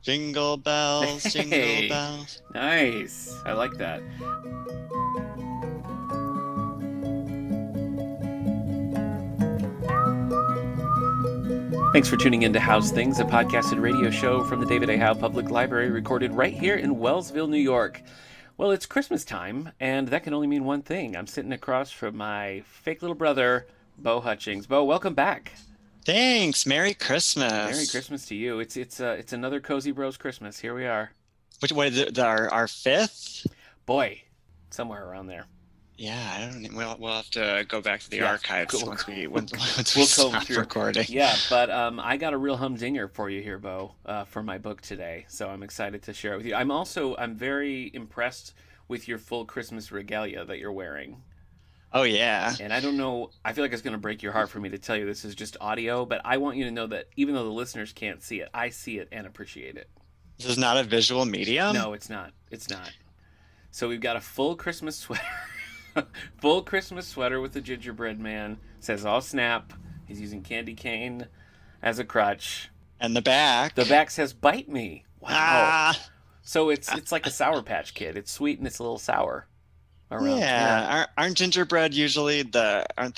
Jingle bells, jingle Hey, bells. nice. I like that. Thanks for tuning in to Howe's Things, a podcasted radio show from the David A. Howe Public Library, recorded right here in Wellsville, New York. Well, it's Christmas time, and that can only mean one thing. I'm sitting across from my fake little brother, Beau Hutchings. Beau, welcome back. Thanks. Merry Merry Christmas. Christmas to you. It's another Cozy Bros Christmas. Here we are. Which what is it, our fifth? Boy, somewhere around there. Yeah, I don't know. We'll have to go back to the Yeah, archives cool. once we We'll comb stop through. recording. Yeah, but I got a real humdinger for you here, Beau, for my book today. So I'm excited to share it with you. I'm very impressed with your full Christmas regalia that you're wearing. Oh yeah. And I don't know, I feel like it's going to break your heart for me to tell you this is just audio, but I want you to know that even though the listeners can't see it, I see it and appreciate it. This is not a visual medium. No, it's not. It's not. So we've got a full Christmas sweater. Full Christmas sweater with the gingerbread man. Says all snap. He's using candy cane as a crutch. And the back. The back says bite me. Wow. Ah, So it's like a Sour Patch Kid. It's sweet and it's a little sour around. yeah. Aren't gingerbread usually aren't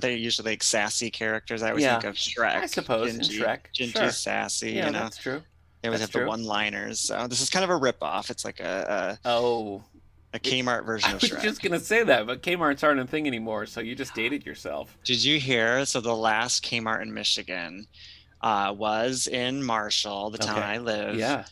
they usually like sassy characters? I always Yeah. think of Shrek. I suppose in Shrek. Gingy, Sure. sassy, Yeah, you know. that's true. They always That's have the true. one-liners. So this is kind of a rip-off. It's like Oh, a Kmart version I of was Shrek. just gonna say that, but Kmart's aren't a thing anymore, so you just dated yourself. Did you hear? So the last Kmart in Michigan was in Marshall, the town Okay. I live Yeah.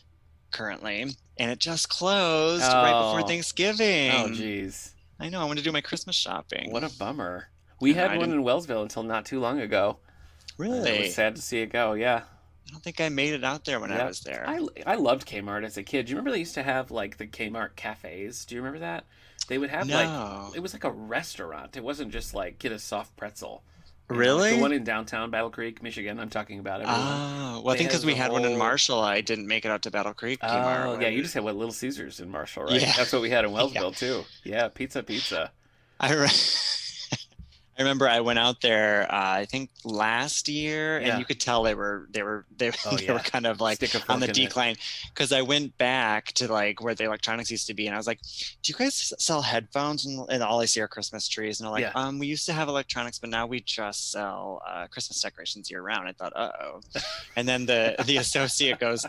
currently, and it just closed right before Oh. Thanksgiving. Oh, geez. I know. I want to do my Christmas shopping. What a bummer. We I know, had I one didn't in Wellsville until not too long ago. It really. was sad to see it go. Yeah. I don't think I made it out there when I Yeah. was there. I loved Kmart as a kid. Do you remember they used to have like the Kmart cafes? Do you remember that? They would have like No. it was like a restaurant. It wasn't just like get a soft pretzel. Like the Really? one in downtown Battle Creek, Michigan. I'm talking about everyone. Oh, well, I They think had because we the had one in whole. Marshall, I didn't make it out to Battle Creek Kmart. Oh yeah, you just had what Little Caesars in Marshall, right? Yeah. That's what we had in Yeah. Wellsville too. Yeah, pizza. I re I remember I went out there, I think last year, and Yeah. you could tell they were Oh they were yeah. kind of like Stick a on fork the in it. decline because I went back to like where the electronics used to be, and I was like, "Do you guys sell headphones?" And all I see are Christmas trees, and they're like, Yeah. We used to have electronics, but now we just sell Christmas decorations year round." I thought, "Uh-oh," and then the associate goes,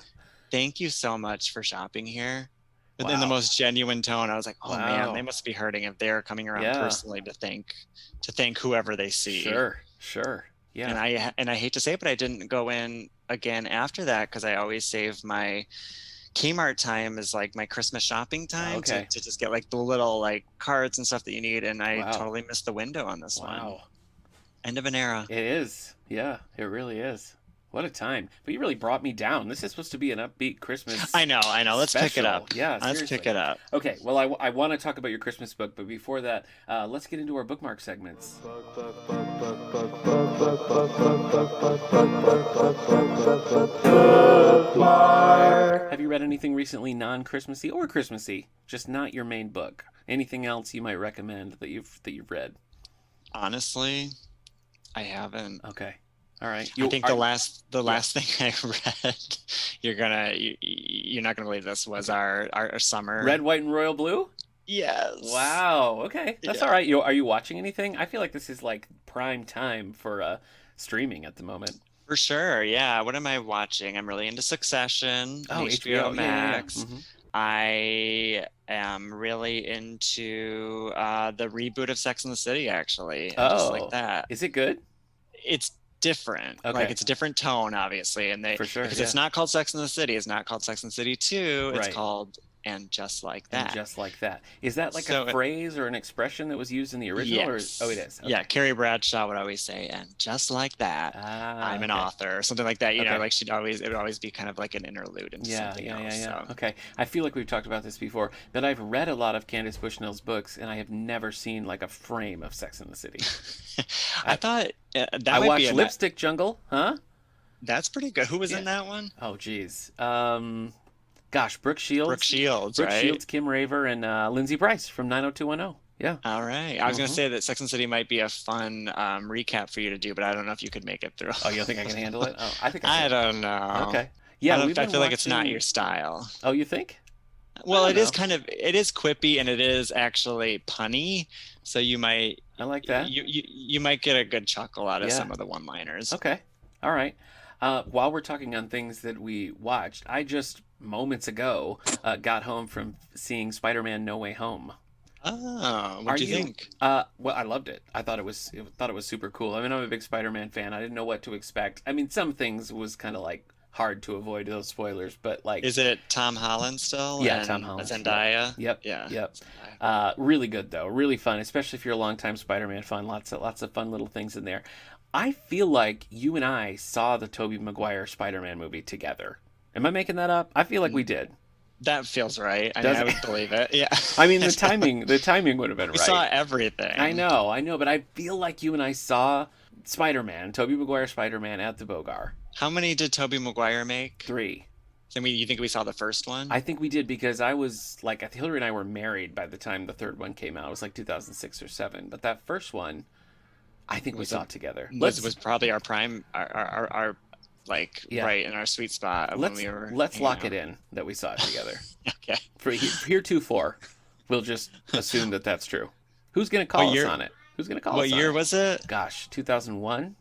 "Thank you so much for shopping here." But in the Wow. most genuine tone, I was like, "Oh man, they Wow. must be hurting if they're coming around Yeah. personally to thank whoever they see." Sure. And Yeah. I hate to say it, but I didn't go in again after that because I always save my Kmart time as like my Christmas shopping time Okay. to just get like the little like cards and stuff that you need. And I Wow. totally missed the window on this one. Wow. End of an era. It is. Yeah, it really is. What a time. But you really brought me down. This is supposed to be an upbeat Christmas I know. Let's pick it special. up. Yeah, Let's pick seriously. it up. Okay, well, I want to talk about your Christmas book, but before that, let's get into our bookmark segments. Have you read anything recently non-Christmassy or Christmassy? Just not your main book. Anything else you might recommend that you've read? Honestly, I haven't. Okay. All right. I think are- the yeah. last thing I read, you're not gonna believe this was our summer. Red, white, and royal blue? Yes. Wow. Okay. That's Yeah. all right. Are you watching anything? I feel like this is like prime time for streaming at the moment. For sure. Yeah. What am I watching? I'm really into Succession on Oh, HBO HBO. Yeah. Max. Mhm. I am really into the reboot of Sex and the City, actually. I just Oh, like that. is it good? It's different. Like Okay. it's a different tone, obviously. And For sure. because Yeah. it's not called Sex and the City, it's not called Sex and the City 2, it's Right. called And Just Like And That. just like that. Is that like So a phrase or an expression that was used in the original? yes. Oh, it is. Okay. Yeah, Carrie Bradshaw would always say, and just like that, I'm an Okay. author, or something like that. You know, Okay. like it would always be kind of like an interlude into Yeah, something yeah, yeah, else. yeah. So Okay. I feel like we've talked about this before, but I've read a lot of Candace Bushnell's books, and I have never seen like a frame of Sex in the City. I thought that I might watched be Lipstick Jungle, huh? that's pretty good. Who was Yeah. in that one? Oh, geez. Gosh, Brooke Shields. Brooke Shields, Brooke right? Shields, Kim Raver, and Lindsay Price from 90210. Yeah. All right. I was going Mhm. to say that Sex and the City might be a fun recap for you to do, but I don't know if you could make it through. Oh, you don't think I can handle it? Oh, I think I I can. don't know. Okay. Yeah, I feel like it's not your style. Oh, you think? Well, it is quippy and it is actually punny. So I like that. You might get a good chuckle out of some of the one-liners. Okay. All right. While we're talking on things that we watched, I just moments ago got home from seeing Spider-Man: No Way Home. Oh, what do you think? Well, I loved it. I thought it was super cool. I mean, I'm a big Spider-Man fan. I didn't know what to expect. I mean, some things was kind of like hard to avoid those spoilers, but like, is it Tom Holland still? Yeah, Tom Holland. Zendaya. Yep. Yep. Really good though. Really fun, especially if you're a longtime Spider-Man fan. Lots of fun little things in there. I feel like you and I saw the Tobey Maguire Spider-Man movie together. Am I making that up? I feel like we did. That feels right. I would believe it. Yeah. I mean, the timing would have been right. We saw everything. I know, but I feel like you and I saw Spider-Man, Tobey Maguire Spider-Man at the Bogar. How many did Tobey Maguire make? 3. So you think we saw the first one? I think we did because I was like, Hillary and I were married by the time the third one came out. It was like 2006 or 7. But that first one, I think we saw it together. Was probably our prime, our right in our sweet spot when we were. Let's lock it in that we saw it together. Okay. For heretofore, we'll just assume that that's true. Who's going to call us on it? Who's going to call us on it? What year was it? Gosh, 2001?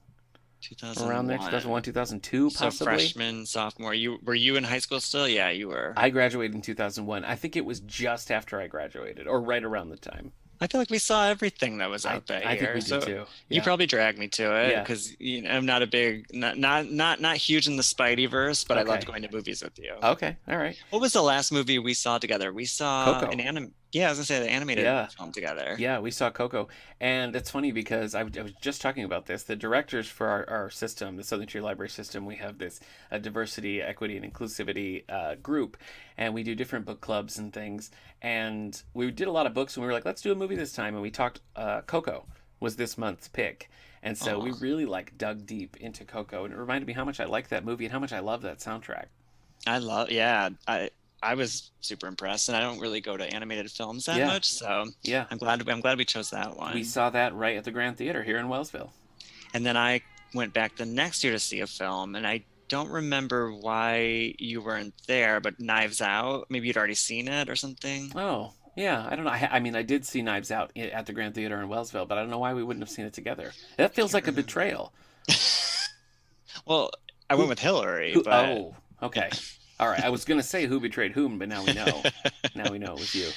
2001. Around there, 2001, 2002, possibly. So freshman, sophomore. Were you in high school still? Yeah, you were. I graduated in 2001. I think it was just after I graduated, or right around the time. I feel like we saw everything that was out that year. I think we did too. Yeah. You probably dragged me to it because I'm not a big, not huge in the Spideyverse, but I loved going to movies with you. Okay, all right. What was the last movie we saw together? We saw Coco. Yeah, I was gonna say the animated film together. Yeah, we saw Coco, and it's funny because I was just talking about this. The directors for our system, the Southern Tier Library system, we have this diversity, equity, and inclusivity group, and we do different book clubs and things. And we did a lot of books, and we were like, let's do a movie this time. And we talked. Coco was this month's pick, and so we really dug deep into Coco, and it reminded me how much I like that movie and how much I love that soundtrack. I was super impressed, and I don't really go to animated films that much, so I'm glad we chose that one. We saw that right at the Grand Theater here in Wellsville. And then I went back the next year to see a film, and I don't remember why you weren't there, but Knives Out, maybe you'd already seen it or something. Oh, yeah, I don't know. I mean, I did see Knives Out at the Grand Theater in Wellsville, but I don't know why we wouldn't have seen it together. That feels like a betrayal. Well, I went with Hillary, but... Oh, okay. All right, I was going to say who betrayed whom, but now we know. Now we know it was you.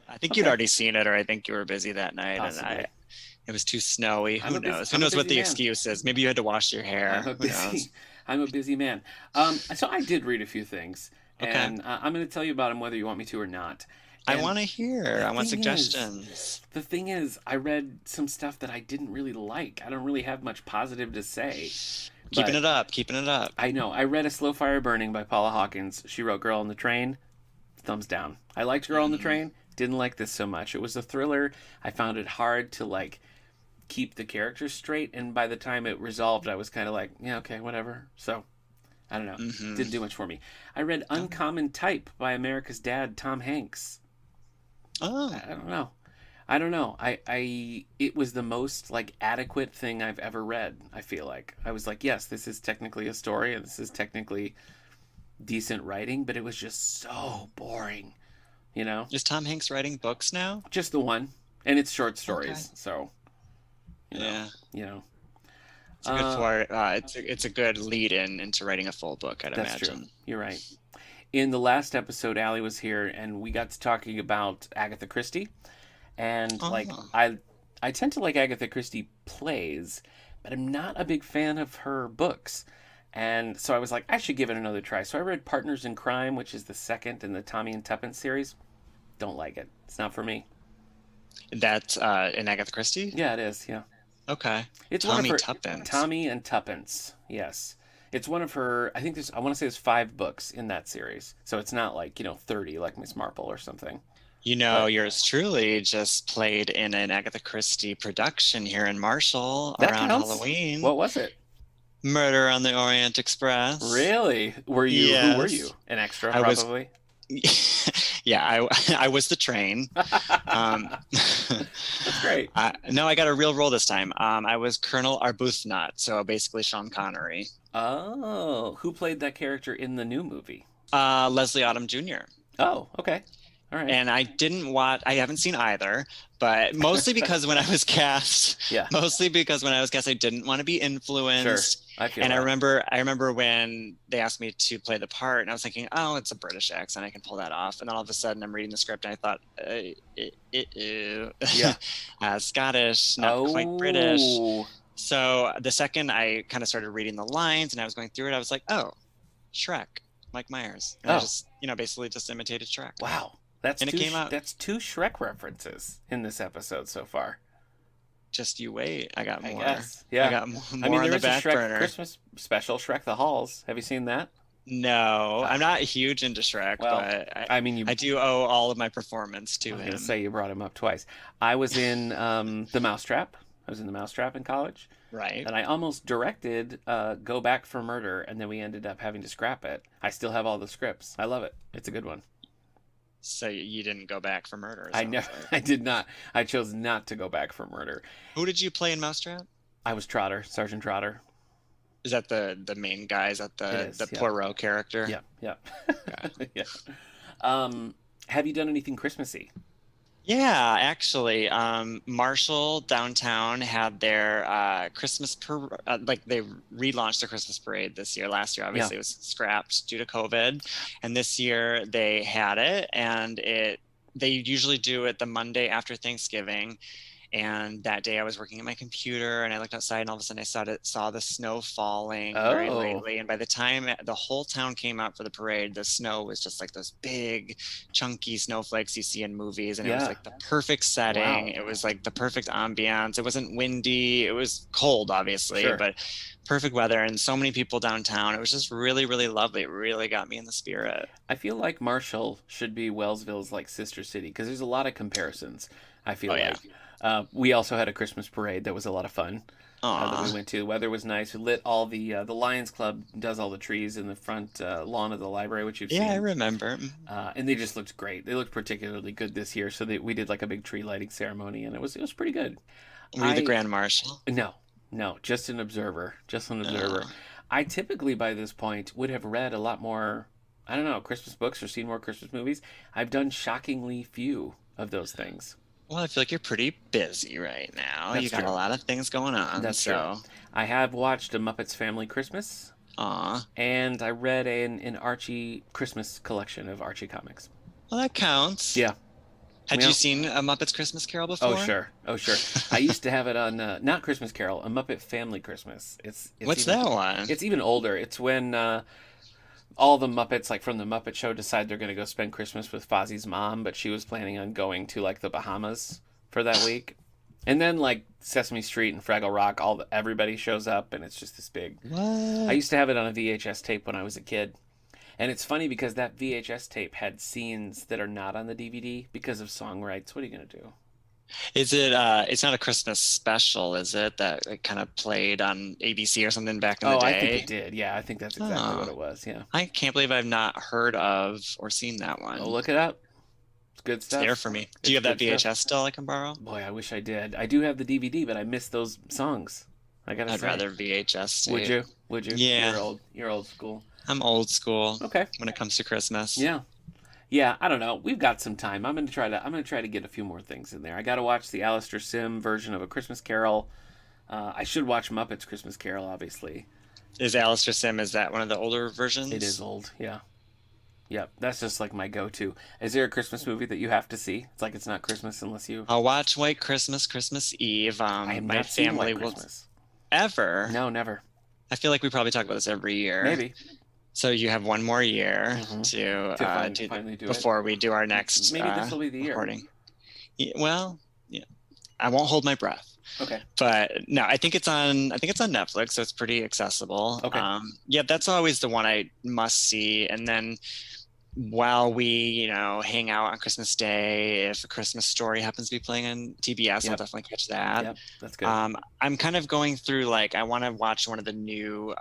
I think you'd already seen it, or I think you were busy that night. Possibly. And it was too snowy. Who knows? Who knows what the excuse is? Maybe you had to wash your hair. I'm a busy man. So I did read a few things, and I'm going to tell you about them whether you want me to or not. And I want to hear. I want suggestions. The thing is, I read some stuff that I didn't really like. I don't really have much positive to say. Keeping it up. I know. I read A Slow Fire Burning by Paula Hawkins. She wrote Girl on the Train. Thumbs down. I liked Girl on the Train. Didn't like this so much. It was a thriller. I found it hard to keep the characters straight, and by the time it resolved, I was kind of like, yeah, okay, whatever. So, I don't know. Didn't do much for me. I read Uncommon Type by America's Dad, Tom Hanks. Oh. I don't know. It was the most adequate thing I've ever read. I feel like I was like, yes, this is technically a story and this is technically decent writing, but it was just so boring. You know? Is Tom Hanks writing books now? Just the one, and it's short stories. Okay. So, you know. It's a good it's a good lead into writing a full book. I'd imagine. True. You're right. In the last episode, Allie was here, and we got to talking about Agatha Christie. And I tend to like Agatha Christie plays, but I'm not a big fan of her books. And so I was like, I should give it another try. So I read Partners in Crime, which is the second in the Tommy and Tuppence series. Don't like it. It's not for me. That's in Agatha Christie? Yeah, it is. Yeah. Okay. It's Tuppence. Tommy and Tuppence. Yes. It's one of her. I want to say there's 5 books in that series. So it's not 30 like Miss Marple or something. Yours truly just played in an Agatha Christie production here in Marshall around Halloween. What was it? Murder on the Orient Express. Really? Were you? Yes. Who were you? An extra, probably? Yeah, I was the train. That's great. No, I got a real role this time. I was Colonel Arbuthnot, so basically Sean Connery. Oh, who played that character in the new movie? Leslie Odom Jr. Oh, okay. All right. And I haven't seen either, but mostly because when I was cast, Yeah. I didn't want to be Sure. influenced. I feel And that. I remember when they asked me to play the part, and I was thinking, oh, it's a British accent, I can pull that off. And then all of a sudden, I'm reading the script, and I thought, Yeah. Scottish, not quite British. Oh. So the second I kind of started reading the lines, and I was going through it, I was like, oh, Shrek, Mike Myers. And I just, basically just imitated Shrek. Wow. And it came out. That's 2 Shrek references in this episode so far. Just you wait. I got more. I guess. Yeah. I got more there on the is a back Shrek burner. Christmas special, Shrek the Halls. Have you seen that? No, I'm not huge into Shrek, Well, but I mean, I do owe all of my performance to I was him. going to say you brought him up twice. I was in The Mousetrap. I was in The Mousetrap in college. Right. And I almost directed Go Back for Murder, and then we ended up having to scrap it. I still have all the scripts. I love it. It's a good one. So you didn't go back for Murder? I know. I did not. I chose not to go back for Murder. Who did you play in Mousetrap? I was Trotter, Sergeant Trotter. Is that the main guy? Is that the Poirot character? Yeah. Yeah. Have you done anything Christmassy? Yeah, actually, Marshall downtown had their Christmas they relaunched the Christmas parade this year. Last year, obviously, it was scrapped due to COVID, and this year they had it, and they usually do it the Monday after Thanksgiving. And that day I was working at my computer, and I looked outside, and all of a sudden I saw the snow falling very lately. And by the time the whole town came out for the parade, the snow was just like those big, chunky snowflakes you see in movies. And it was like the perfect setting. Wow. It was like the perfect ambiance. It wasn't windy. It was cold, obviously, but perfect weather. And so many people downtown. It was just really, really lovely. It really got me in the spirit. I feel like Marshall should be Wellsville's like sister city, because there's a lot of comparisons, I feel like. Yeah. We also had a Christmas parade that was a lot of fun that we went to. The weather was nice. We lit all the Lions Club does all the trees in the front lawn of the library, which you've seen. Yeah, I remember. And they just looked great. They looked particularly good this year. So we did like a big tree lighting ceremony, and it was pretty good. Were you the Grand Marshal? No, just an observer. I typically by this point would have read a lot more, I don't know, Christmas books or seen more Christmas movies. I've done shockingly few of those things. Well, I feel like you're pretty busy right now. You got a lot of things going on. That's true. I have watched A Muppets Family Christmas. And I read an Archie Christmas collection of Archie comics. Well, that counts. Yeah. Had you seen A Muppets Christmas Carol before? Oh, sure. I used to have it on, not Christmas Carol, A Muppet Family Christmas. What's that one? It's even older. It's when all the Muppets, like from the Muppet Show, decide they're going to go spend Christmas with Fozzie's mom, but she was planning on going to like the Bahamas for that week. And then like Sesame Street and Fraggle Rock, everybody shows up, and it's just this big. What? I used to have it on a VHS tape when I was a kid. And it's funny because that VHS tape had scenes that are not on the DVD because of song rights. What are you going to do? Is it, it's not a Christmas special, is it? That it kind of played on ABC or something back in the day? Oh, I think it did. Yeah, I think that's exactly what it was. Yeah. I can't believe I've not heard of or seen that one. Oh, look it up. It's good stuff. It's there for me. Do you have that VHS still I can borrow? Boy, I wish I did. I do have the DVD, but I miss those songs. I'd rather VHS. Would you? Yeah. You're old school. I'm old school. Okay. When it comes to Christmas. Yeah, I don't know. We've got some time. I'm gonna try to get a few more things in there. I got to watch the Alistair Sim version of A Christmas Carol. I should watch Muppets Christmas Carol, obviously. Is Alistair Sim? Is that one of the older versions? It is old. Yeah. Yep, that's just like my go-to. Is there a Christmas movie that you have to see? It's like it's not Christmas unless you. I'll watch White Christmas, Christmas Eve. I have my not seen family White will Christmas. Ever. No, never. I feel like we probably talk about this every year. Maybe. So you have one more year to finally do before it. we do our next. Maybe this will be the year. Recording. Yeah, well, yeah, I won't hold my breath. Okay. But no, I think it's on Netflix, so it's pretty accessible. Okay. Yeah, that's always the one I must see. And then while we, hang out on Christmas Day, if A Christmas Story happens to be playing on TBS, I'll definitely catch that. Yep, that's good. I'm kind of going through, I want to watch one of the new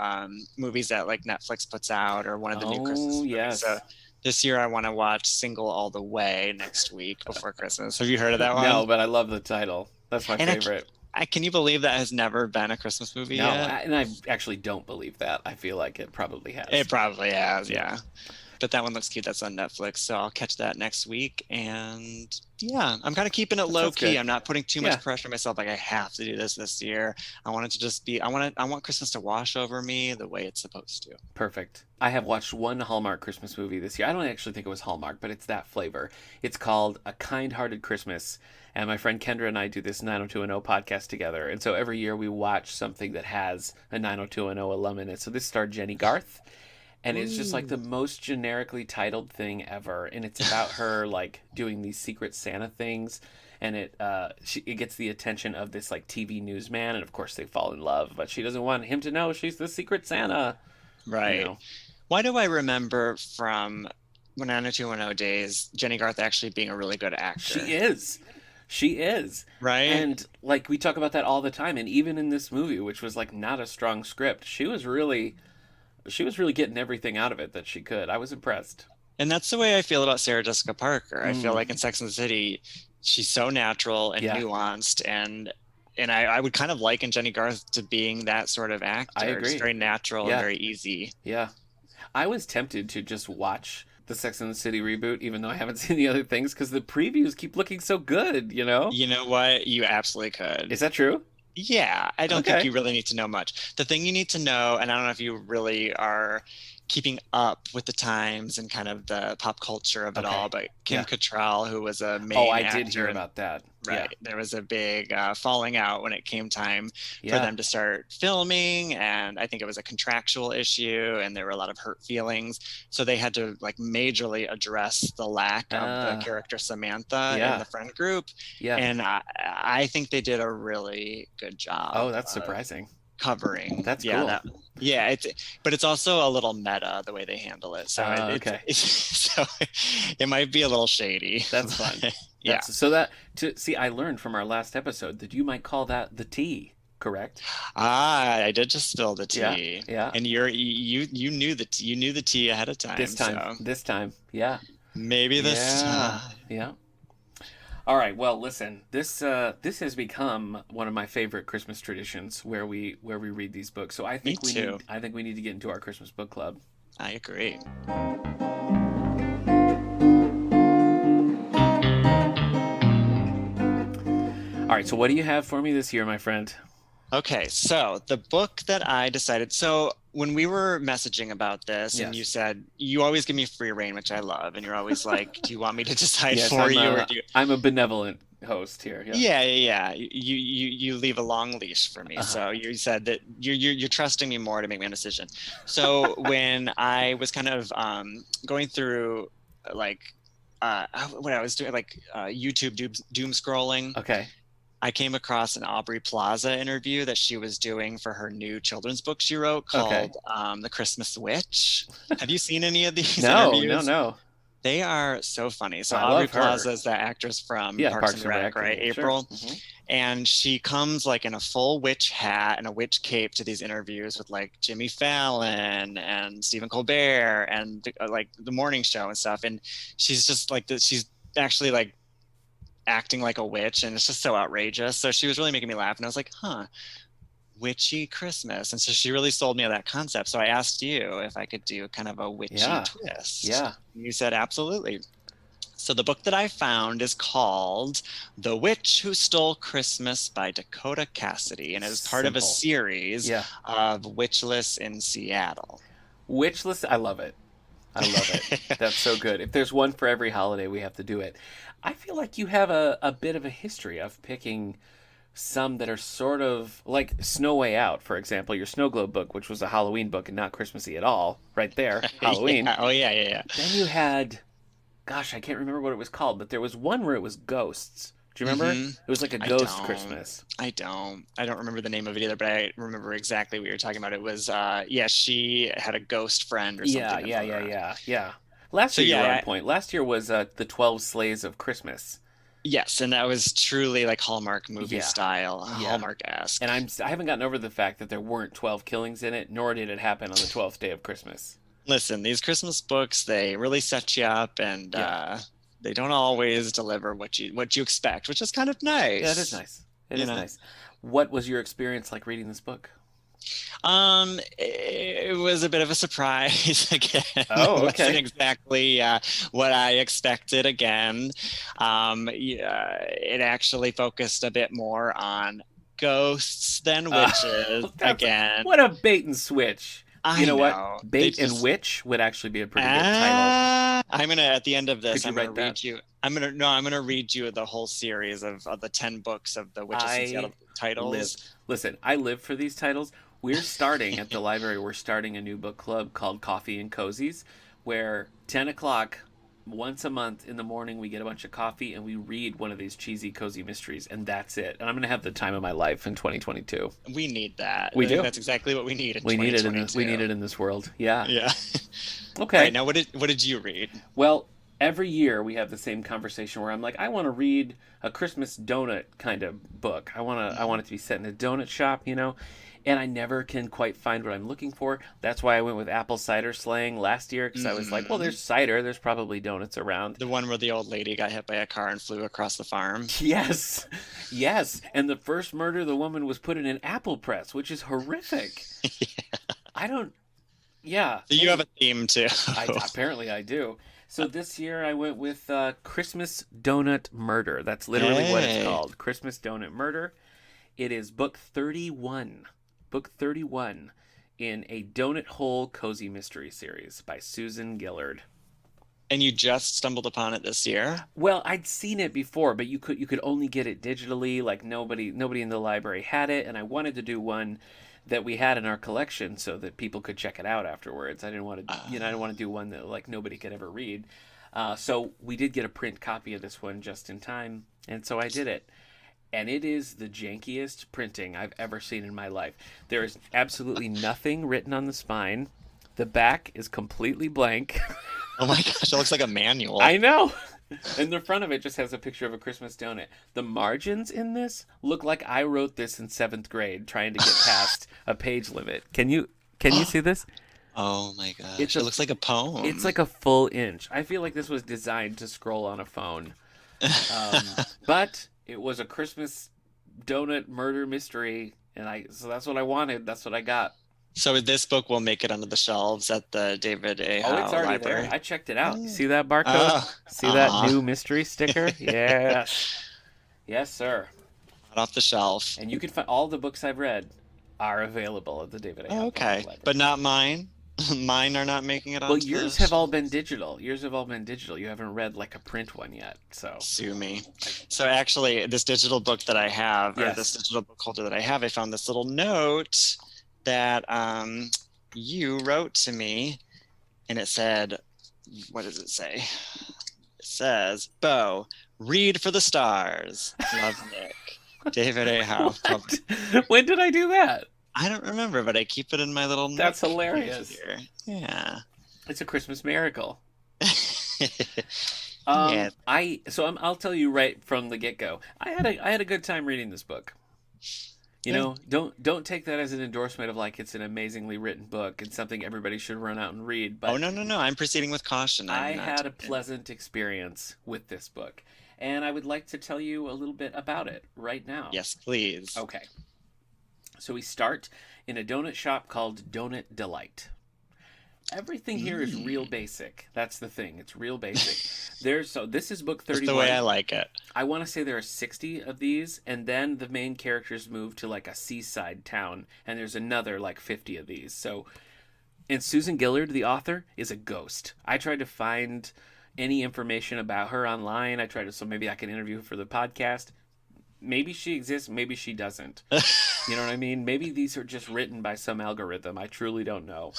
movies that, Netflix puts out, or one of the new Christmas movies. Yes. So this year I want to watch Single All the Way next week before Christmas. Have you heard of that one? No, but I love the title. That's my favorite. can you believe that has never been a Christmas movie No, yet? and I actually don't believe that. I feel like it probably has. It probably has, yeah. But that one looks cute. That's on Netflix, so I'll catch that next week. And yeah, I'm kind of keeping it That low sounds key. good. I'm not putting too Yeah. much pressure on myself. Like I have to do this year. I want it to just be. I want Christmas to wash over me the way it's supposed to. Perfect. I have watched one Hallmark Christmas movie this year. I don't actually think it was Hallmark, but it's that flavor. It's called A Kind-Hearted Christmas. And my friend Kendra and I do this 90210 podcast together. And so every year we watch something that has a 90210 alum in it. So this starred Jenny Garth. And it's just like the most generically titled thing ever. And it's about her like doing these secret Santa things. And it gets the attention of this like TV newsman. And of course they fall in love. But she doesn't want him to know she's the secret Santa. Right. You know. Why do I remember from when 90210 days Jenny Garth actually being a really good actor? She is. She is. Right. And like we talk about that all the time. And even in this movie, which was like not a strong script, she was really getting everything out of it that she could. I was impressed. And that's the way I feel about Sarah Jessica Parker. I feel like in Sex and the City, she's so natural and nuanced, and I would kind of liken Jenny Garth to being that sort of actor. I agree. Just very natural and very easy. Yeah. I was tempted to just watch the Sex and the City reboot, even though I haven't seen the other things, because the previews keep looking so good, you know? You know what? You absolutely could. Is that true? Yeah, I don't think you really need to know much. The thing you need to know, and I don't know if you really are keeping up with the times and kind of the pop culture of it all, but Kim Cattrall, who was a main actor, did hear about that. Right. Yeah. There was a big falling out when it came time for them to start filming. And I think it was a contractual issue and there were a lot of hurt feelings. So they had to like majorly address the lack of the character Samantha in the friend group. Yeah. And I think they did a really good job. Oh, that's surprising. Covering. That's cool. But it's also a little meta the way they handle it. So so it might be a little shady. That's fun. I learned from our last episode that you might call that the tea, correct? I did just spill the tea. Yeah. And you knew the tea ahead of time. This time. Yeah. Maybe this time. Yeah. All right. Well, listen. This has become one of my favorite Christmas traditions, where we read these books. So I think we need to get into our Christmas book club. I agree. All right. So what do you have for me this year, my friend? Okay, so the book that I decided, so when we were messaging about this and you said, you always give me free reign, which I love. And you're always like, do you want me to decide for you? Or do you... I'm a benevolent host here. Yeah. You leave a long leash for me. So you said that you're trusting me more to make my decision. So when I was kind of going through like what I was doing, like YouTube doom scrolling. Okay. I came across an Aubrey Plaza interview that she was doing for her new children's book she wrote called The Christmas Witch. Have you seen any of these interviews? No. They are so funny. So Aubrey Plaza is that actress from Parks and Rec, right? April. Sure. Mm-hmm. And she comes like in a full witch hat and a witch cape to these interviews with like Jimmy Fallon and Stephen Colbert and like the morning show and stuff. And she's just like she's actually like acting like a witch, and it's just so outrageous. So she was really making me laugh, and I was like, witchy Christmas. And so she really sold me on that concept. So I asked you if I could do kind of a witchy twist. Yeah. You said absolutely. So the book that I found is called The Witch Who Stole Christmas by Dakota Cassidy, and it is part of a series of Witchless in Seattle. Witchless, I love it. That's so good. If there's one for every holiday, we have to do it. I feel like you have a bit of a history of picking some that are sort of like Snow Way Out, for example, your Snow Globe book, which was a Halloween book and not Christmassy at all, right there, Halloween. Oh, yeah. Then you had, gosh, I can't remember what it was called, but there was one where it was ghosts. Do you remember? Mm-hmm. It was like a ghost Christmas. I don't remember the name of it either, but I remember exactly what you're talking about. It was, she had a ghost friend or something. Yeah. Last year you were on point. Last year was the 12 Sleighs of Christmas. Yes, and that was truly like Hallmark movie style, Hallmark-esque. And I haven't gotten over the fact that there weren't 12 killings in it, nor did it happen on the 12th day of Christmas. Listen, these Christmas books, they really set you up, and they don't always deliver what you expect, which is kind of nice. Yeah, it is nice. It is nice. What was your experience like reading this book? It was a bit of a surprise again. Oh, It wasn't okay. exactly what I expected again. Yeah, it actually focused a bit more on ghosts than Uh, witches that's again. what a bait and switch. You I know what? know. They Bait and just witch would actually be a pretty good title. I'm gonna at the end of Could this, you I'm gonna write that? read you. I'm gonna read you the whole series of the 10 books of the Witches in I Seattle live. titles. Listen, I live for these titles. We're starting at the library. We're starting a new book club called Coffee and Cozies, where 10 o'clock once a month in the morning we get a bunch of coffee and we read one of these cheesy cozy mysteries, and that's it. And I'm gonna have the time of my life in 2022. We need that. We I think do. that's exactly what we need in We need it in the, we 2022. need it in this world. Yeah. Yeah. All right, Okay. now what did you read? Well, every year we have the same conversation where I'm like, I want to read a Christmas donut kind of book. I want it to be set in a donut shop, and I never can quite find what I'm looking for. That's why I went with apple cider slang last year, because I was like, well, Hmm. there's cider, there's probably donuts around. The one where the old lady got hit by a car and flew across the farm. Yes, yes. And the first murder, the woman was put in an apple press, which is horrific. I don't. Yeah. So you have a theme too. Apparently I do. So this year I went with Christmas Donut Murder. That's literally what it's Hey. called. Christmas Donut Murder. It is book 31. Book 31 in a Donut Hole Cozy Mystery series by Susan Gillard. And you just stumbled upon it this year? Well, I'd seen it before, but you could only get it digitally. Like nobody in the library had it, and I wanted to do one that we had in our collection so that people could check it out afterwards. I didn't want to, Uh, I didn't want to do one that like nobody could ever read. So we did get a print copy of this one just in time, and so I did it. And it is the jankiest printing I've ever seen in my life. There is absolutely nothing written on the spine. The back is completely blank. oh my gosh, it looks like a manual. I know. And the front of it just has a picture of a Christmas donut. The margins in this look like I wrote this in seventh grade trying to get past a page limit. Can you see this? Oh my gosh. It's It a looks like a poem. it's like a full inch. I feel like this was designed to scroll on a phone. But it was a Christmas donut murder mystery, and so that's what I wanted. That's what I got. So this book will make it onto the shelves at the David A. Oh, it's Howe already Library. there. I checked it out. You Oh. see that barcode? See that Aw, new mystery sticker? Yes. Yes, sir. hot off the shelf. And you can find all the books I've read are available at the David A. Oh, Howe Public okay. Library. But not mine. Mine are not making it Well, onto yours the have all been shelves. digital. Yours have all been digital. You haven't read like a print one yet. So, Sue me. So actually, this digital book that I have, or this yes. digital book holder that I have, I found this little note that you wrote to me, and it said, what does it say? It says, Beau, read for the stars. Love, Nick. David A. Howe. What? When did I do that? I don't remember, but I keep it in my little That's nook hilarious. here. Yeah. It's a Christmas miracle. Yeah. I'll tell you right from the get-go. I had a good time reading this book. Yeah. Don't take that as an endorsement of like it's an amazingly written book and something everybody should run out and read, Oh, but no, no, no. I'm proceeding with caution. I I'm not had a taking it. pleasant experience with this book, and I would like to tell you a little bit about it right now. Yes, please. Okay. So we start in a donut shop called Donut Delight. Everything here is real Mm. basic. That's the thing. It's real basic. This is book Just the way I 31. like it. I want to say there are 60 of these, and then the main characters move to like a seaside town, and there's another like 50 of these. So, and Susan Gillard, the author, is a ghost. I tried to find any information about her online. So maybe I can interview her for the podcast. Maybe she exists, maybe she doesn't. You know what I mean? Maybe these are just written by some algorithm. I truly don't know.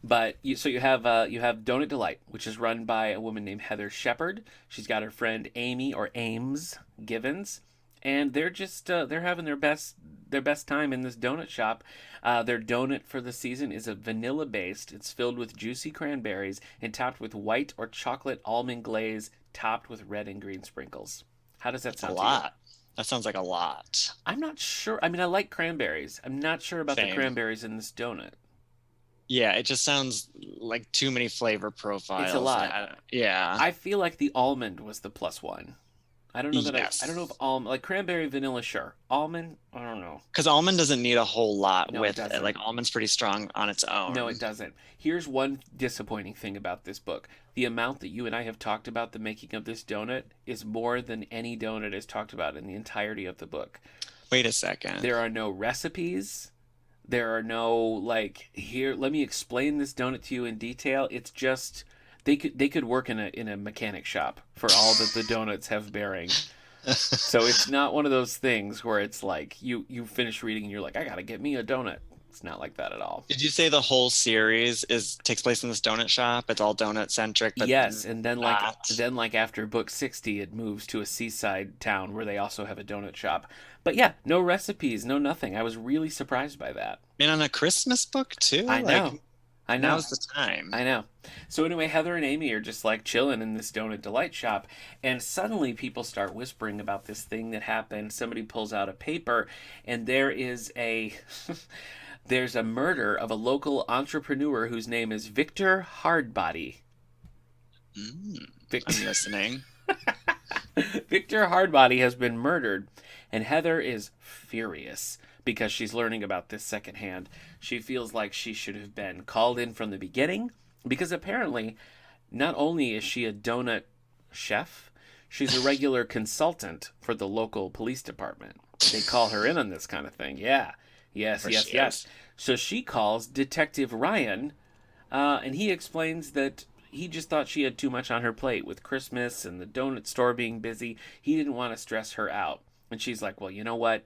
But you have Donut Delight, which is run by a woman named Heather Shepard. She's got her friend Amy or Ames Givens, and they're just they're having their best time in this donut shop. Their donut for the season is a vanilla based. It's filled with juicy cranberries and topped with white or chocolate almond glaze, topped with red and green sprinkles. How does that That's a sound to you? lot. That sounds like a lot. I'm not sure. I mean, I like cranberries. I'm not sure about the Same. cranberries in this donut. Yeah, it just sounds like too many flavor profiles. It's a lot. Yeah. I feel like the almond was the plus one. I don't know that I don't know if Yes. almond, like cranberry vanilla, sure. Almond, I don't know. Because almond doesn't need a whole lot No, it with it. doesn't. Like almond's pretty strong on its No, own. it doesn't. Here's one disappointing thing about this book. The amount that you and I have talked about the making of this donut is more than any donut is talked about in the entirety of the book. Wait a second. There are no recipes. There are no like here, let me explain this donut to you in detail. It's just they could work in a mechanic shop for all that the donuts have bearing. So it's not one of those things where it's like you finish reading and you're like, I gotta get me a donut. It's not like that at all. Did you say the whole series is takes place in this donut shop? It's all donut centric, but Yes, and not. then like after book 60 it moves to a seaside town where they also have a donut shop. But yeah, no recipes, no nothing. I was really surprised by that. And on a Christmas book too? I Like know. I know. now's the time. I know. So anyway, Heather and Amy are just like chilling in this donut delight shop, and suddenly people start whispering about this thing that happened. Somebody pulls out a paper, and there is a there's a murder of a local entrepreneur whose name is Victor Hardbody. Mm, Victor, I'm listening. Victor Hardbody has been murdered, and Heather is furious because she's learning about this secondhand. She feels like she should have been called in from the beginning because apparently, not only is she a donut chef, she's a regular consultant for the local police department. They call her in on this kind of thing. Yeah. Yes, There yes, she yes. is. So she calls Detective Ryan, and he explains that he just thought she had too much on her plate with Christmas and the donut store being busy. He didn't want to stress her out. And she's like, well, you know what?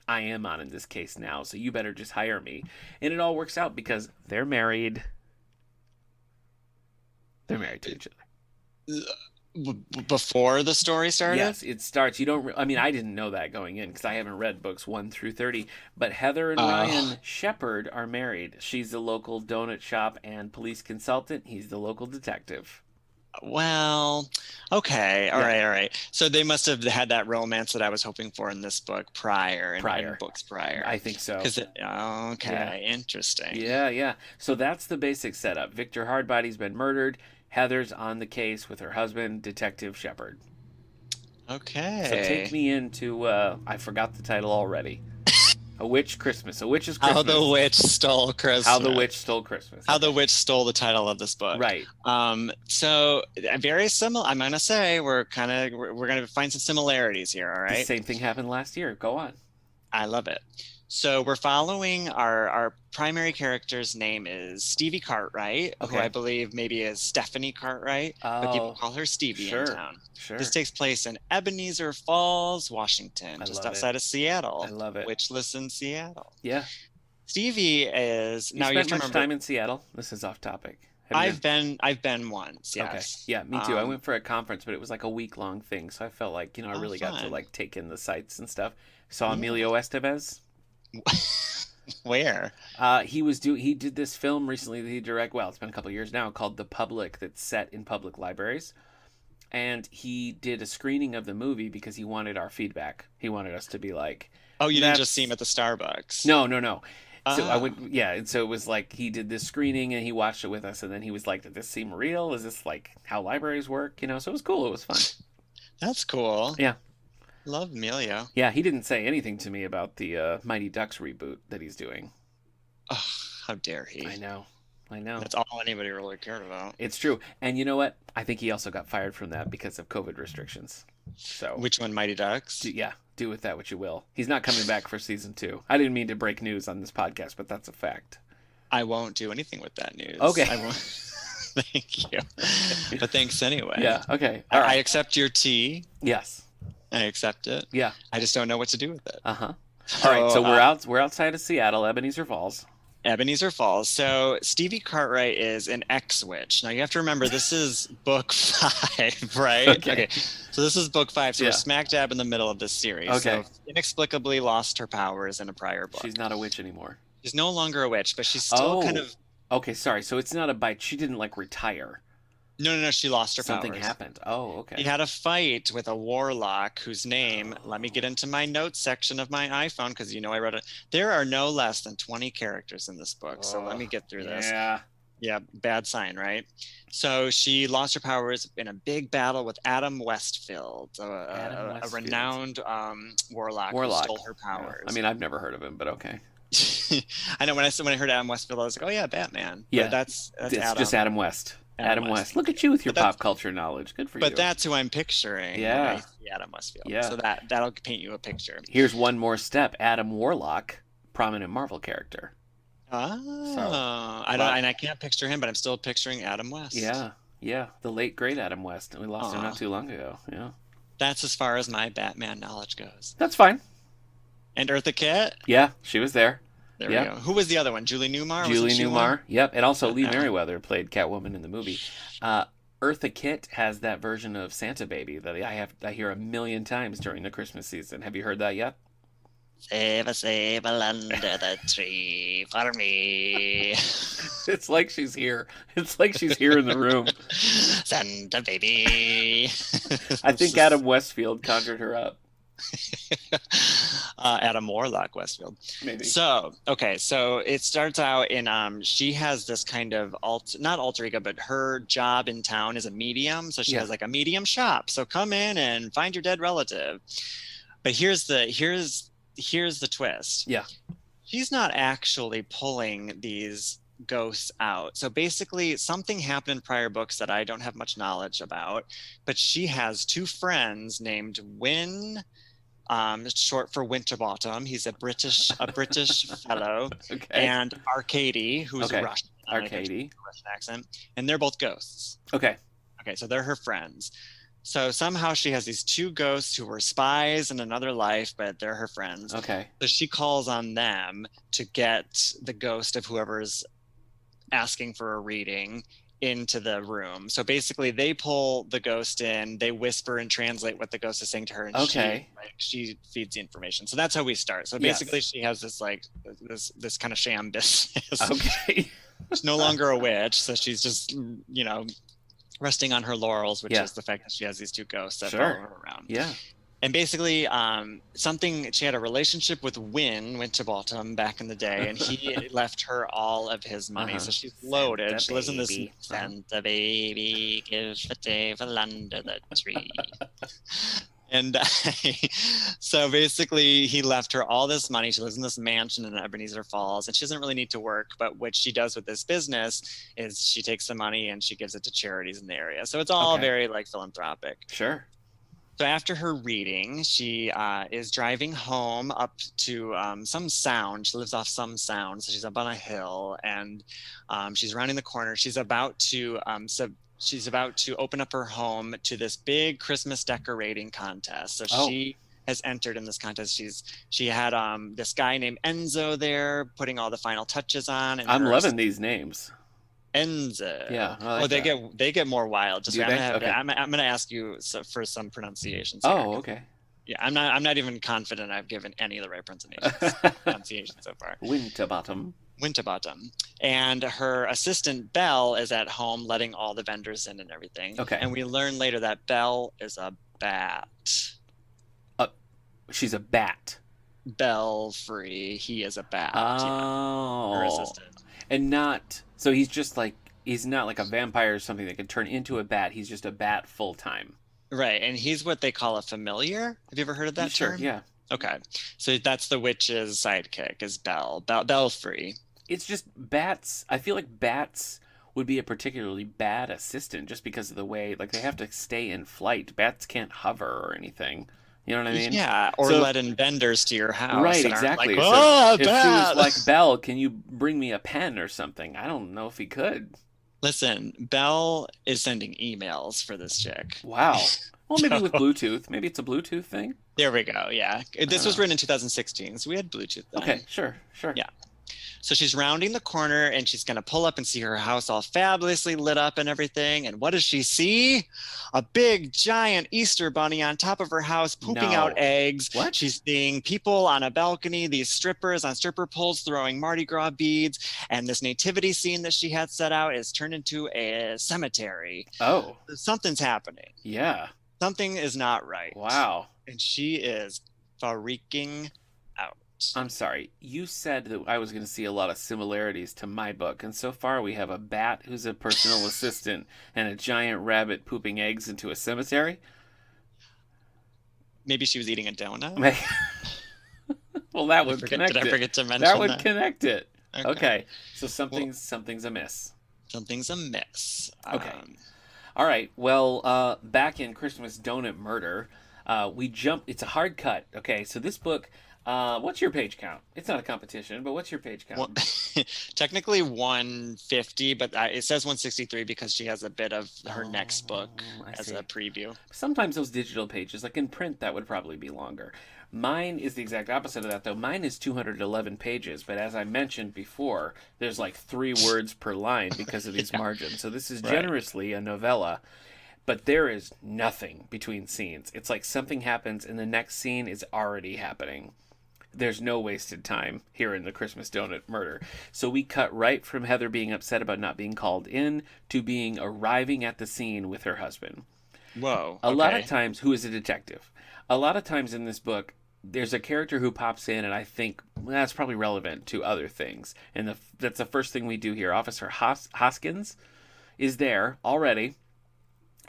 I am on in this case now, so you better just hire me. And it all works out because they're married. They're married to each other. Before the story started? Yes, it starts. You don't. I mean, I didn't know that going in because I haven't read books 1 through 30. But Heather and Oh, Ryan Shepard are married. She's the local donut shop and police consultant. He's the local detective. well, okay. All Yeah, right, all right. So they must have had that romance that I was hoping for in this book prior, in prior. books prior. I think so. Because Yeah. okay, interesting. Yeah, yeah. So that's the basic setup. Victor Hardbody's been murdered. Heather's on the case with her husband, Detective Shepard. So take Okay. me into I forgot the title already. A Witch Christmas. A Witch's How the Christmas. Witch Stole How the Christmas. Witch Stole Christmas. How the Okay. Witch Stole the title of this book. Right. So very similar. I'm gonna say we're gonna find some similarities here. All The right. same thing happened last year. Go on. I love it. So we're following our primary character's name is Stevie Cartwright, who I Okay. believe maybe is Stephanie Cartwright, but people Oh, call her Stevie in sure. town. This Sure. takes place in Ebenezer Falls, Washington, I just love it. outside of I Seattle, love it. which lists in Seattle. Yeah. Stevie is You now you have spent to much remember time in Seattle? This is off topic. Have you been? I've been once, Okay. yes. Yeah, me too. I went for a conference, but it was like a week long thing, so I felt like, I Oh, really got to fun. like take in the sights and stuff. Saw Yeah. Emilio Estevez. Where? He did this film recently that he well, it's been a couple of years now, called The Public, that's set in public libraries. And he did a screening of the movie because he wanted our feedback. He wanted us to be like, Oh, you didn't just see him that's at the Starbucks. no, no, no. So I Ah, went, yeah, and so it was like he did this screening and he watched it with us, and then he was like, "Did this seem real? Is this like how libraries work?" So it was cool. It was fun. that's cool. Yeah, Love Emilio. yeah. He didn't say anything to me about the Mighty Ducks reboot that he's doing. Oh, how dare he? I know, I know. That's all anybody really cared about. It's true. And you know what? I think he also got fired from that because of COVID restrictions. So, Which one, Mighty Ducks? yeah, do with that what you will. He's not coming back for season 2. I didn't mean to break news on this podcast, but that's a fact. I won't do anything with that news. Okay. I won't. Thank you. But thanks anyway. Yeah, okay. I, All I right. accept your tea. Yes. I accept it. Yeah. I just don't know what to do with it. Uh-huh. All right, So, so we're outside of Seattle, Ebenezer Falls. Ebenezer Falls. So Stevie Cartwright is an ex-witch. Now you have to remember this is book 5, right? Okay. So this is book 5. So Yeah. we're smack dab in the middle of this series. Okay. So inexplicably lost her powers in a prior book. She's not a witch anymore. She's no longer a witch, but she's still kind Oh. of Okay, sorry. So it's not a bite. She didn't like retire. no. She lost her Something powers. happened. Oh, okay. He had a fight with a warlock whose name, let me get into my notes section of my iPhone because I wrote it. There are no less than 20 characters in this book. So let me get through this. Yeah. Yeah, bad sign, right? So she lost her powers in a big battle with Adam Westfield, Adam a Westfield. renowned warlock who Warlock. stole her Yeah. I powers. mean, I've never heard of him, but okay. I know when I heard Adam Westfield, I was like, oh yeah, Batman. But Yeah. that's It's just Adam Adam West. Adam Adam West. West. Look Thank you. at you with your But that's pop culture knowledge. Good for but you. that's who I'm picturing when I Yeah. see Adam Westfield. Yeah. So that'll paint you a picture. Here's one more step. Adam Warlock, prominent Marvel character. So, Oh, I don't, lot. and I can't picture him, but I'm still picturing Adam West. Yeah. Yeah. The late great Adam West. We lost him not Aw, too long ago. Yeah. that's as far as my Batman knowledge goes. That's fine. And Eartha Kitt? Yeah, she was there. There we Yeah. go. Who was the other one? Julie Newmar? Wasn't Julie she one? Newmar. Yep. And also Lee Yeah. Merriweather played Catwoman in the movie. Eartha Kitt has that version of Santa Baby that I hear a million times during the Christmas season. Have you heard that yet? Save a under the tree for me. It's like she's here. It's like she's here in the room. Santa baby. I think Adam Westfield conjured her up. Adam Warlock Westfield. Maybe. So it starts out in she has this kind of not alter ego, but her job in town is a medium. So she Yeah. has like a medium shop. So come in and find your dead relative. But here's the twist. Yeah. She's not actually pulling these ghosts out. So basically something happened in prior books that I don't have much knowledge about, but she has two friends named Win, short for Winterbottom. He's a British fellow, Okay. and Arcady, who's Okay. Russian. Arcady. Russian accent, and they're both ghosts. Okay. Okay, so they're her friends. So somehow she has these two ghosts who were spies in another life, but they're her friends. Okay. So she calls on them to get the ghost of whoever's asking for a reading into the room. So basically they pull the ghost in, they whisper and translate what the ghost is saying to her, and Okay. she feeds the information. So that's how we start. So Yes. basically she has this like this kind of sham business. Okay. She's no longer a witch, so she's just resting on her laurels, which Yeah. is the fact that she has these two ghosts that Sure. follow her around. Yeah. And basically, she had a relationship with Winterbottom back in the day, and he left her all of his money. Uh-huh. So she's loaded. Santa She lives in this baby. Santa baby gives the devil under the tree. And so basically, he left her all this money. She lives in this mansion in Ebenezer Falls, and she doesn't really need to work. But what she does with this business is she takes the money and she gives it to charities in the area. So it's all Okay. very like philanthropic. Sure. So after her reading, she is driving home up to some sound. She lives off some sound, so she's up on a hill, and she's rounding the corner. She's about to open up her home to this big Christmas decorating contest. So Oh. she has entered in this contest. She had this guy named Enzo there putting all the final touches on. And I'm her loving these names. Enzo. Yeah. I like they that. get more wild. Just Do I'm they? gonna, Okay. I'm gonna ask you for some pronunciations. Here. Oh, okay. Yeah, I'm not even confident I've given any of the right pronunciations so far. Winterbottom. Winterbottom. And her assistant Belle is at home letting all the vendors in and everything. Okay. And we learn later that Belle is a bat. She's a bat. Belfry, he is a bat. Oh. Her assistant. And so he's not like a vampire or something that can turn into a bat. He's just a bat full time. Right, and he's what they call a familiar. Have you ever heard of that Sure, term? yeah. Okay, so that's the witch's sidekick is Belfry. It's just bats. I feel like bats would be a particularly bad assistant just because of the way, like, they have to stay in flight. Bats can't hover or anything. You know what I mean? Yeah, or let in vendors to your house. Right, and aren't exactly. Like, So oh, if she was like, Belle, can you bring me a pen or something? I don't know if he could. Listen, Belle is sending emails for this chick. Wow. Well, maybe with Bluetooth. Maybe it's a Bluetooth thing. There we go. Yeah. This was written in 2016, so we had Bluetooth then. Okay, sure. Yeah. So she's rounding the corner and she's going to pull up and see her house all fabulously lit up and everything. And what does she see? A big, giant Easter bunny on top of her house pooping out eggs. What? She's seeing people on a balcony, these strippers on stripper poles throwing Mardi Gras beads. And this nativity scene that she had set out is turned into a cemetery. Oh. Something's happening. Yeah. Something is not right. Wow. And she is freaking out. I'm sorry. You said that I was going to see a lot of similarities to my book, and so far we have a bat who's a personal assistant and a giant rabbit pooping eggs into a cemetery. Maybe she was eating a donut. Well, that Did I would forget, did connect I it. forget to That mention would that? connect it. Okay. Okay, so Well, something's amiss. something's amiss. Okay. All right. Well, back in Christmas Donut Murder, we jump. It's a hard cut. Okay, so this book. What's your page count? It's not a competition, but what's your page Well, count? technically 150, but it says 163 because she has a bit of her next book I as a see. preview. Sometimes those digital pages, like in print, that would probably be longer. Mine is the exact opposite of that, though. Mine is 211 pages, but as I mentioned before, there's like 3 words per line because of these Yeah, margins. So this is right. generously a novella, but there is nothing between scenes. It's like something happens and the next scene is already happening. There's no wasted time here in the Christmas Donut Murder. So we cut right from Heather being upset about not being called in to being arriving at the scene with her husband. Whoa. A lot of Okay. times, who is a detective? A lot of times in this book, there's a character who pops in, and I think that's probably relevant to other things. And that's the first thing we do here. Officer Hoskins is there already,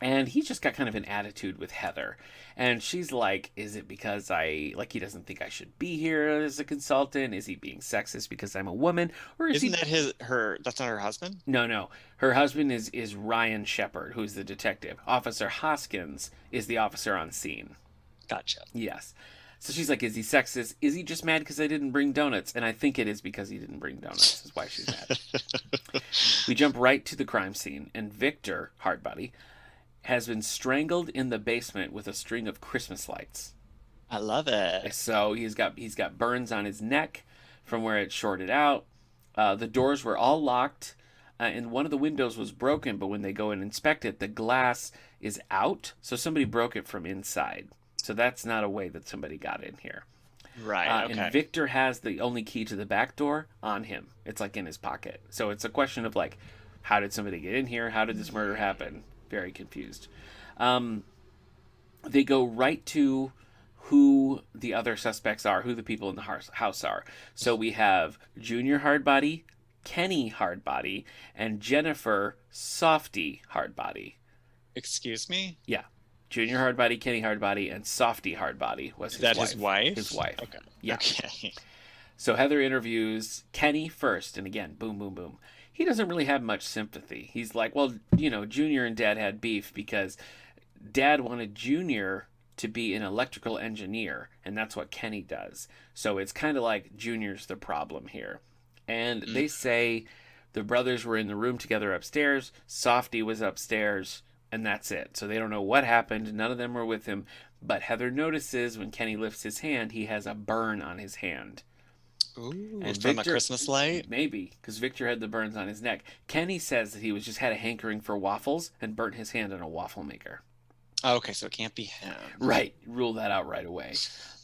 and he's just got kind of an attitude with Heather. And she's like, is it because he doesn't think I should be here as a consultant? Is he being sexist because I'm a woman? Or is Isn't he. that that's not her husband? No, no. Her husband is Ryan Shepard, who's the detective. Officer Hoskins is the officer on scene. Gotcha. Yes. So she's like, is he sexist? Is he just mad because I didn't bring donuts? And I think it is because he didn't bring donuts, is why she's mad. We jump right to the crime scene, and Victor, Hardbody, has been strangled in the basement with a string of Christmas lights. I love it. So he's got burns on his neck from where it shorted out. The doors were all locked, and one of the windows was broken. But when they go and inspect it, the glass is out. So somebody broke it from inside. So that's not a way that somebody got in here. Right. And Okay. Victor has the only key to the back door on him. It's like in his pocket. So it's a question of like, how did somebody get in here? How did this murder happen? Very confused. Um, they go right to who the other suspects are, who the people in the house are. So we have Junior Hardbody, Kenny Hardbody, and Jennifer Softy Hardbody. Excuse me? Yeah. Junior Hardbody, Kenny Hardbody, and Softy Hardbody was Is his that wife. his wife? His wife. Okay. Yeah. Okay. So Heather interviews Kenny first, and again, boom, boom, boom. He doesn't really have much sympathy. He's like, well, Junior and Dad had beef because Dad wanted Junior to be an electrical engineer, and that's what Kenny does. So it's kind of like Junior's the problem here. And Mm. they say the brothers were in the room together upstairs, Softy was upstairs, and that's it. So they don't know what happened. None of them were with him. But Heather notices when Kenny lifts his hand, he has a burn on his hand. Ooh, And from a Victor, Christmas light? maybe, because Victor had the burns on his neck. Kenny says that he was just had a hankering for waffles and burnt his hand on a waffle maker. Oh, okay, so it can't be him. Right, rule that out right away.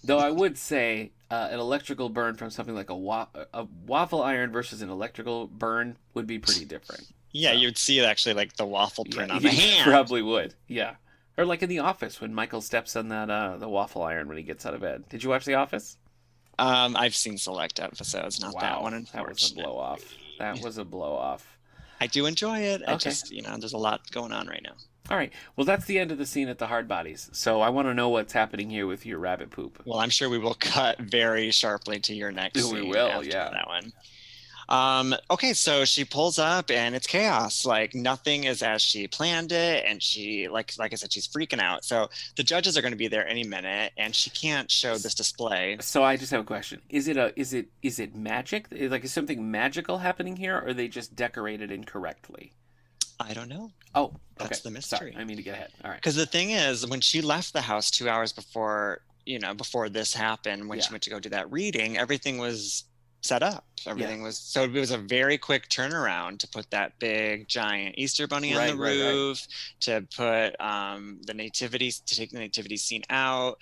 Though I would say an electrical burn from something like a waffle iron versus an electrical burn would be pretty different. Yeah, So, you'd see actually like the waffle yeah, print on the you hand. probably would. Yeah. Or like in The Office when Michael steps on that the waffle iron when he gets out of bed. Did you watch The Office? I've seen select episodes, not that Wow, one, that was a blow off. unfortunately. That was a blow off. I do enjoy it. I Okay. just, there's a lot going on right now. All right. Well, that's the end of the scene at the Hard Bodies. So I want to know what's happening here with your rabbit poop. Well, I'm sure we will cut very sharply to your next We scene will, after yeah. that one. Okay, so she pulls up and it's chaos. Like nothing is as she planned it, and she like I said, she's freaking out. So the judges are going to be there any minute, and she can't show this display. So I just have a question. Is it magic? Like is something magical happening here, or are they just decorated incorrectly? I don't know. Oh, okay. That's the mystery. Sorry, I mean to get ahead. All right. Because the thing is, when she left the house 2 hours before, before this happened, when Yeah. she went to go do that reading, everything was set up. Everything Yeah. was, so it was a very quick turnaround to put that big giant Easter bunny on the Right, right. roof, to put the nativity, to take the nativity scene out.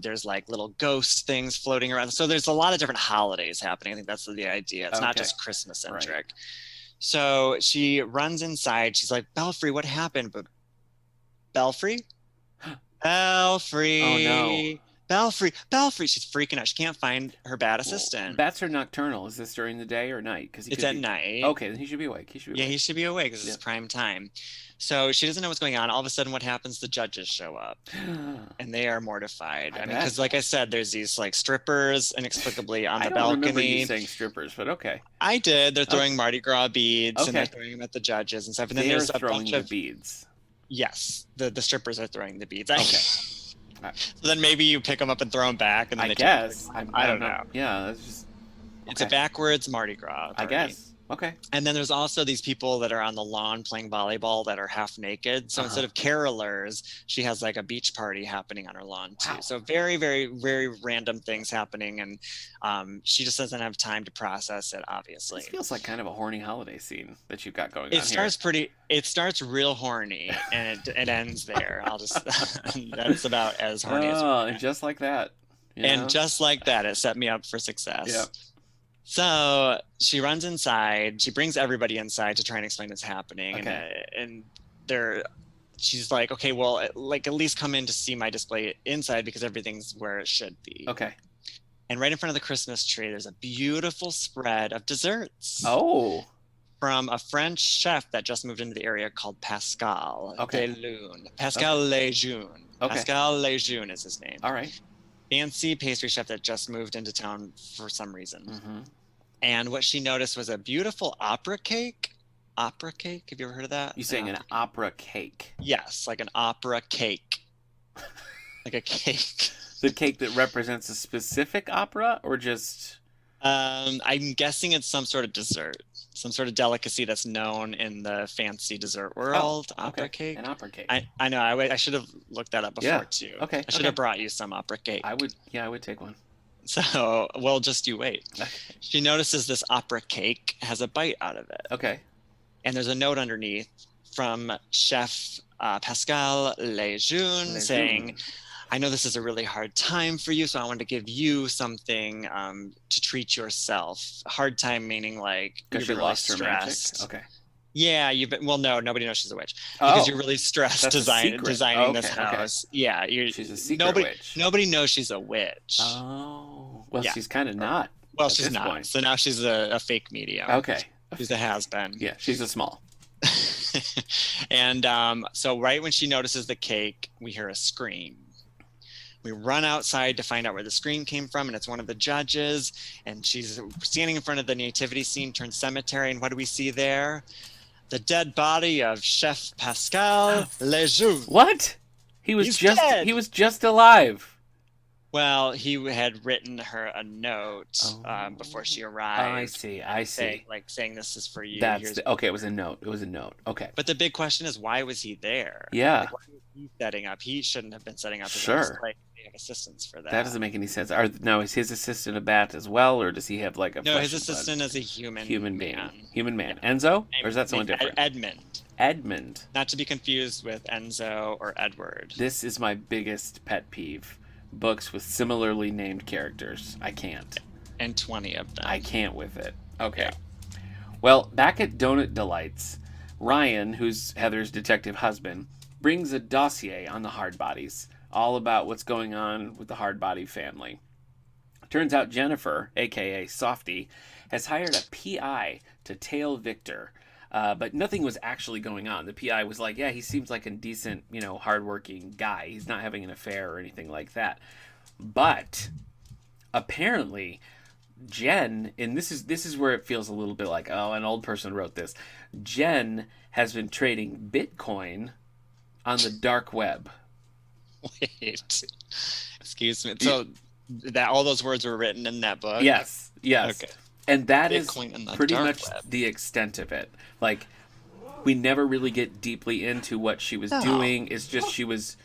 There's like little ghost things floating around. So there's a lot of different holidays happening. I think that's the idea. It's not Okay. just Christmas centric. Right. So she runs inside. She's like, Belfry, what happened? But Belfry? Belfry. Oh no. Belfry. She's freaking out. She can't find her bat Well, assistant. bats are nocturnal. Is this during the day or night? Because he It's could at be. night. Okay, then he should be awake. He should be Yeah, he awake. should be awake because Yeah. it's prime time. So she doesn't know what's going on. All of a sudden, what happens? The judges show up and they are mortified. I I mean, bet. because like I said, there's these like strippers inexplicably on I the don't remember you balcony. saying strippers, but okay. I did. They're Okay. throwing Mardi Gras beads and they're Okay. throwing them at the judges and stuff. And then They're there's a throwing bunch the of beads. yes, the strippers are throwing the beads. Okay. So then maybe you pick them up and throw them back, and then I they guess. I don't know. Yeah, that's just. It's a Okay. backwards Mardi Gras I party. guess. Okay. And then there's also these people that are on the lawn playing volleyball that are half naked. So instead of carolers, she has like a beach party happening on her lawn too. Wow. So very, very, very random things happening. And she just doesn't have time to process it, obviously. This feels like kind of a horny holiday scene that you've got going on It starts real horny and it ends there. That's about as horny as and just like that. And just like that, it set me up for success. Yeah. So she runs inside. She brings everybody inside to try and explain what's happening. Okay. And she's like, okay, well, like at least come in to see my display inside because everything's where it should be. Okay. And right in front of the Christmas tree, there's a beautiful spread of desserts. Oh. From a French chef that just moved into the area called Pascal Lejeune. Pascal Lejeune. Okay. Pascal Lejeune is his name. All right. Fancy pastry chef that just moved into town for some reason. Mm-hmm. And what she noticed was a beautiful opera cake. Opera cake? Have you ever heard of that? You saying an opera cake? Yes, like an opera cake. Like a cake. The cake that represents a specific opera or just... I'm guessing it's some sort of dessert. Some sort of delicacy that's known in the fancy dessert world. Opera cake. An opera cake. I know. I should have looked that up before too. Okay. I should have brought you some opera cake. I would take one. So, well, just you wait. Okay. She notices this opera cake has a bite out of it. Okay. And there's a note underneath from Chef Pascal Lejeune saying, I know this is a really hard time for you, so I wanted to give you something to treat yourself. Hard time meaning like you're Because she really lost her magic. stressed. Okay. Yeah, well, no, nobody knows she's a witch because you're really stressed That's a secret. designing this Okay. house. Yeah, She's a secret witch. Nobody knows she's a witch. Oh, well, Yeah. she's kind of not. Well, at she's this not. point. So now she's a fake medium. Okay. She's a has-been. Yeah, she's a small. And so right when she notices the cake, we hear a scream. We run outside to find out where the scream came from, and it's one of the judges. And she's standing in front of the nativity scene turned cemetery. And what do we see there? The dead body of Chef Pascal Lejeune. What? He's dead. He was just alive. Well, he had written her a note before she arrived. I see. Saying this is for you. Okay, it was a note. Okay. But the big question is, why was he there? Yeah. Like, why was he setting up? He shouldn't have been setting up his Sure. own display. They have assistants for that. That doesn't make any sense. Now, is his assistant a bat as well, or does he have like a No, flesh his and blood? assistant is a human being. man. Human man. Enzo? Or is that someone Named different? Edmund. Edmund. Not to be confused with Enzo or Edward. This is my biggest pet peeve. Books with similarly named characters. I can't. And 20 of them. I can't with it. Okay. Well, back at Donut Delights, Ryan, who's Heather's detective husband, brings a dossier on the Hardbodies, all about what's going on with the Hardbody family. Turns out Jennifer, aka Softy, has hired a PI to tail Victor, but nothing was actually going on. The PI was like, yeah, he seems like a decent, hardworking guy. He's not having an affair or anything like that. But apparently Jen, and this is where it feels a little bit like, oh, an old person wrote this. Jen has been trading Bitcoin on the dark web. Wait. Excuse me. So that all those words were written in that book? Yes. Okay. And that Bitcoin is pretty much the extent of it. Like, we never really get deeply into what she was doing. It's just she was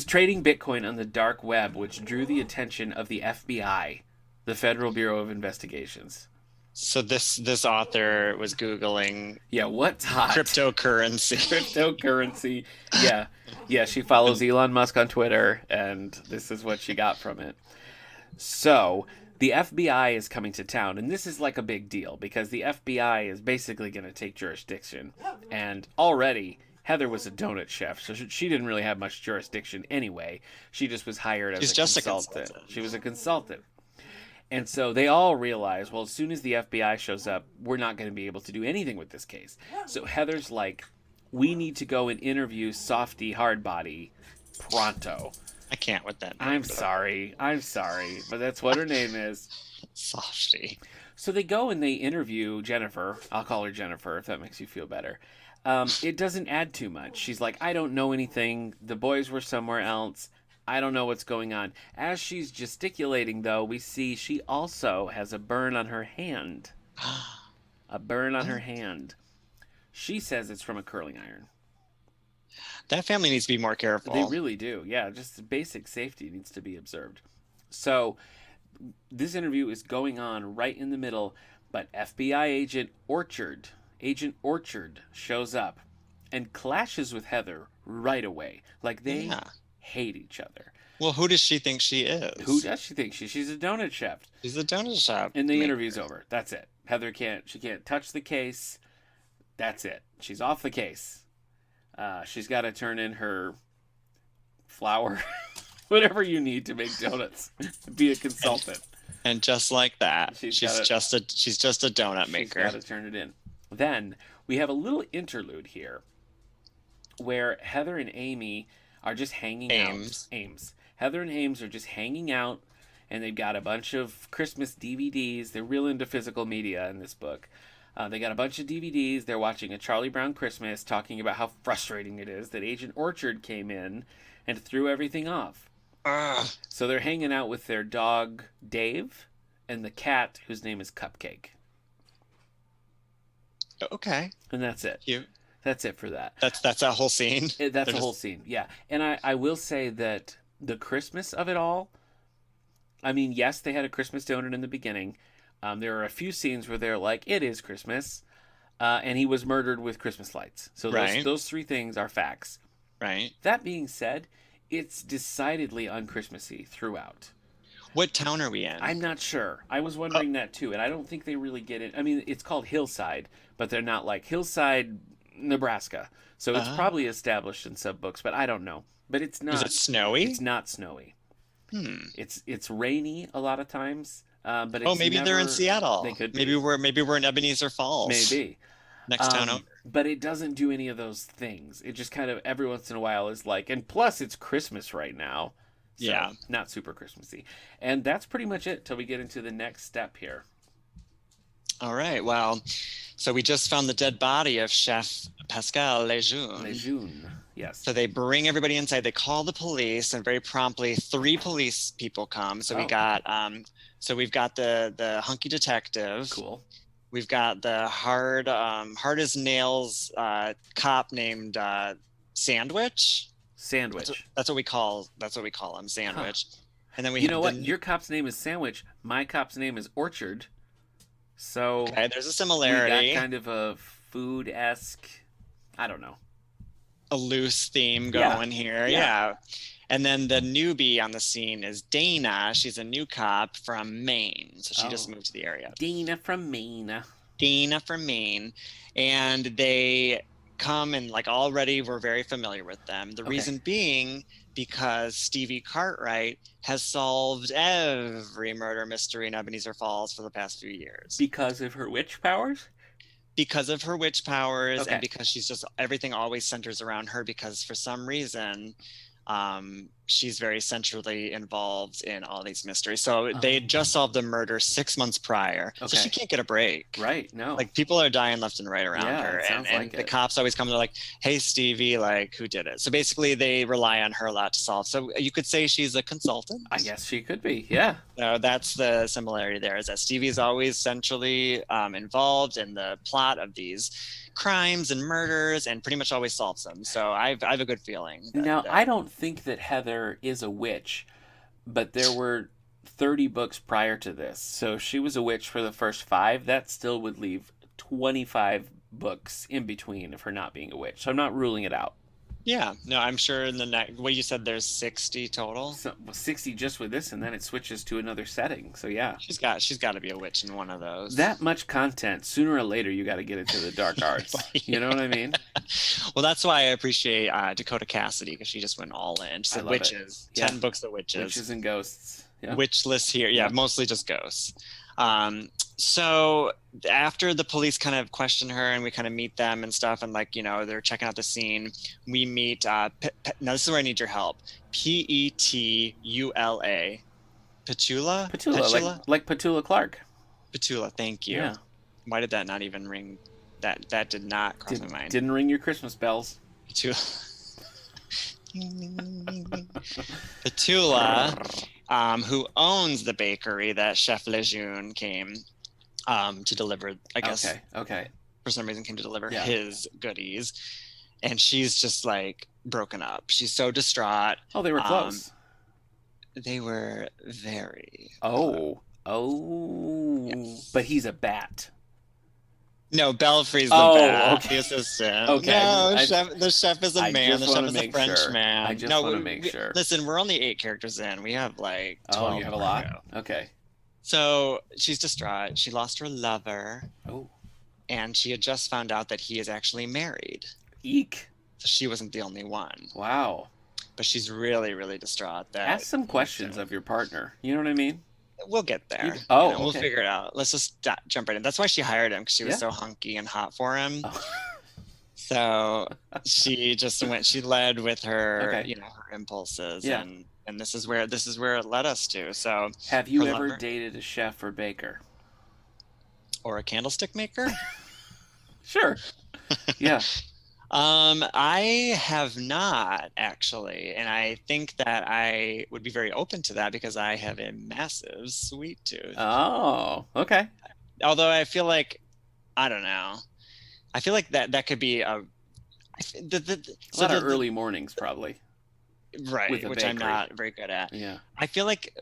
trading Bitcoin on the dark web, which drew the attention of the FBI, the Federal Bureau of Investigations. So this author was Googling what's hot? Cryptocurrency. Yeah, she follows Elon Musk on Twitter, and this is what she got from it. So the FBI is coming to town, and this is like a big deal because the FBI is basically going to take jurisdiction. And already Heather was a donut chef, so she didn't really have much jurisdiction anyway. She just was hired as a consultant. She was a consultant. And so they all realize, well, as soon as the FBI shows up, we're not going to be able to do anything with this case. So Heather's like, we need to go and interview Softy Hardbody pronto. I can't with that name. I'm sorry, but that's what her name is. Softy. So they go and they interview Jennifer. I'll call her Jennifer if that makes you feel better. It doesn't add too much. She's like, I don't know anything. The boys were somewhere else. I don't know what's going on. As she's gesticulating, though, we see she also has a burn on her hand. A burn on her hand. She says it's from a curling iron. That family needs to be more careful. They really do. Yeah, just basic safety needs to be observed. So this interview is going on right in the middle, but FBI agent Orchard shows up and clashes with Heather right away. Like they hate each other. Well, who does she think she is? Who does she think she's a donut chef? She's a donut chef. And the interview's over. That's it. Heather can't touch the case. That's it. She's off the case. She's got to turn in her flour, whatever you need to make donuts. Be a consultant. And just like that, she's just a donut maker. She's got to turn it in. Then we have a little interlude here, where Heather and Amy are just hanging out. Heather and Ames are just hanging out, and they've got a bunch of Christmas DVDs. They're real into physical media in this book. They got a bunch of DVDs. They're watching A Charlie Brown Christmas, talking about how frustrating it is that Agent Orchard came in and threw everything off. So they're hanging out with their dog, Dave, and the cat, whose name is Cupcake. Okay. And that's it. Cute. That's it for that. That's a whole scene? That's a whole scene, yeah. And I will say that the Christmas of it all, I mean, yes, they had a Christmas donut in the beginning. There are a few scenes where they're like, it is Christmas, and he was murdered with Christmas lights. So those three things are facts. Right. That being said, it's decidedly un-Christmassy throughout. What town are we in? I'm not sure. I was wondering that too, and I don't think they really get it. I mean, it's called Hillside, but they're not like Hillside, Nebraska. So it's probably established in some books, but I don't know. But it's not. Is it snowy? It's not snowy. It's rainy a lot of times. But maybe they're in Seattle. They could maybe we're in Ebenezer Falls. Maybe next town over. But it doesn't do any of those things. It just kind of every once in a while is like, and plus it's Christmas right now. So yeah, not super Christmassy. And that's pretty much it till we get into the next step here. All right. Well, so we just found the dead body of Chef Pascal Lejeune. Yes. So they bring everybody inside. They call the police, and very promptly 3 police people come. So we've got the hunky detective. Cool. We've got the hard as nails cop named Sandwich. That's what we call him, Sandwich. Huh. And then we what? Your cop's name is Sandwich. My cop's name is Orchard. So okay, there's a similarity. We got kind of a food-esque, I don't know, a loose theme going here. Yeah. And then the newbie on the scene is Dana. She's a new cop from Maine. So she just moved to the area. Dana from Maine. And they come and like already we're very familiar with them. The reason being because Stevie Cartwright has solved every murder mystery in Ebenezer Falls for the past few years. Because of her witch powers? Because of her witch powers and because she's just everything always centers around her because for some reason she's very centrally involved in all these mysteries. So they had just solved the murder 6 months prior. So she can't get a break. Right. No. Like people are dying left and right around her. And the cops always come to like, hey Stevie, like who did it? So basically they rely on her a lot to solve. So you could say she's a consultant. I guess she could be. Yeah. So that's the similarity there is that Stevie is always centrally involved in the plot of these crimes and murders and pretty much always solves them. So I have a good feeling. I don't think that Heather is a witch, but there were 30 books prior to this. So if she was a witch for the first 5, that still would leave 25 books in between of her not being a witch. So I'm not ruling it out. Yeah, no, I'm sure in the next, what you said, there's 60 total. So, well, 60 just with this, and then it switches to another setting. So yeah, She's got to be a witch in one of that those. much content. Sooner or later, you got to get into the dark arts. You know what I mean? Well, that's why I appreciate Dakota Cassidy because she just went all in. She I said love it. witches, Yeah, 10 books of witches. witches and ghosts. Yeah, Witch list here. Yeah, yeah. mostly just ghosts. So after the police kind of question her and we kind of meet them and stuff, and like, they're checking out the scene, we meet, now this is where I need your help. Petula. Petula? Petula, like Petula Clark. Petula, thank you. Yeah. Why did that not even ring? That did not cross my mind. Didn't ring your Christmas bells. Petula. Petula, who owns the bakery that Chef Lejeune came to deliver, I guess. Okay. For some reason came to deliver Yeah. his goodies. And she's just like broken up. She's so distraught. Oh, they were close. They were very. Oh. Yes. But he's a bat. No, Belfry's the Oh, bat, okay. the assistant. Okay. No, I- the chef is a I man. just The chef wanna is a make French sure. man. I just No, wanna make sure. Listen, we're only 8 characters in. We have like 12 Oh, you have a more lot? to go. Okay. So she's distraught. She lost her lover, Oh. and she had just found out that he is actually married. Eek. So she wasn't the only one. Wow. But she's really, really distraught that. Ask some questions of your partner. You know what I mean? We'll get there. We'll okay. figure it out. Let's just jump right in. That's why she hired him, because she was Yeah. so hunky and hot for him. Oh. So she just went. She led with her, Okay. her impulses, Yeah. and this is where it led us to. So, Have you her ever lover- dated a chef or baker? or a candlestick maker? Sure. Yeah. I have not actually, and I think that I would be very open to that because I have a massive sweet tooth. Oh, okay. Although I feel like, I don't know, I feel like that could be a lot of early mornings, probably. right, with a which I'm bakery. not very good at. Yeah. I feel like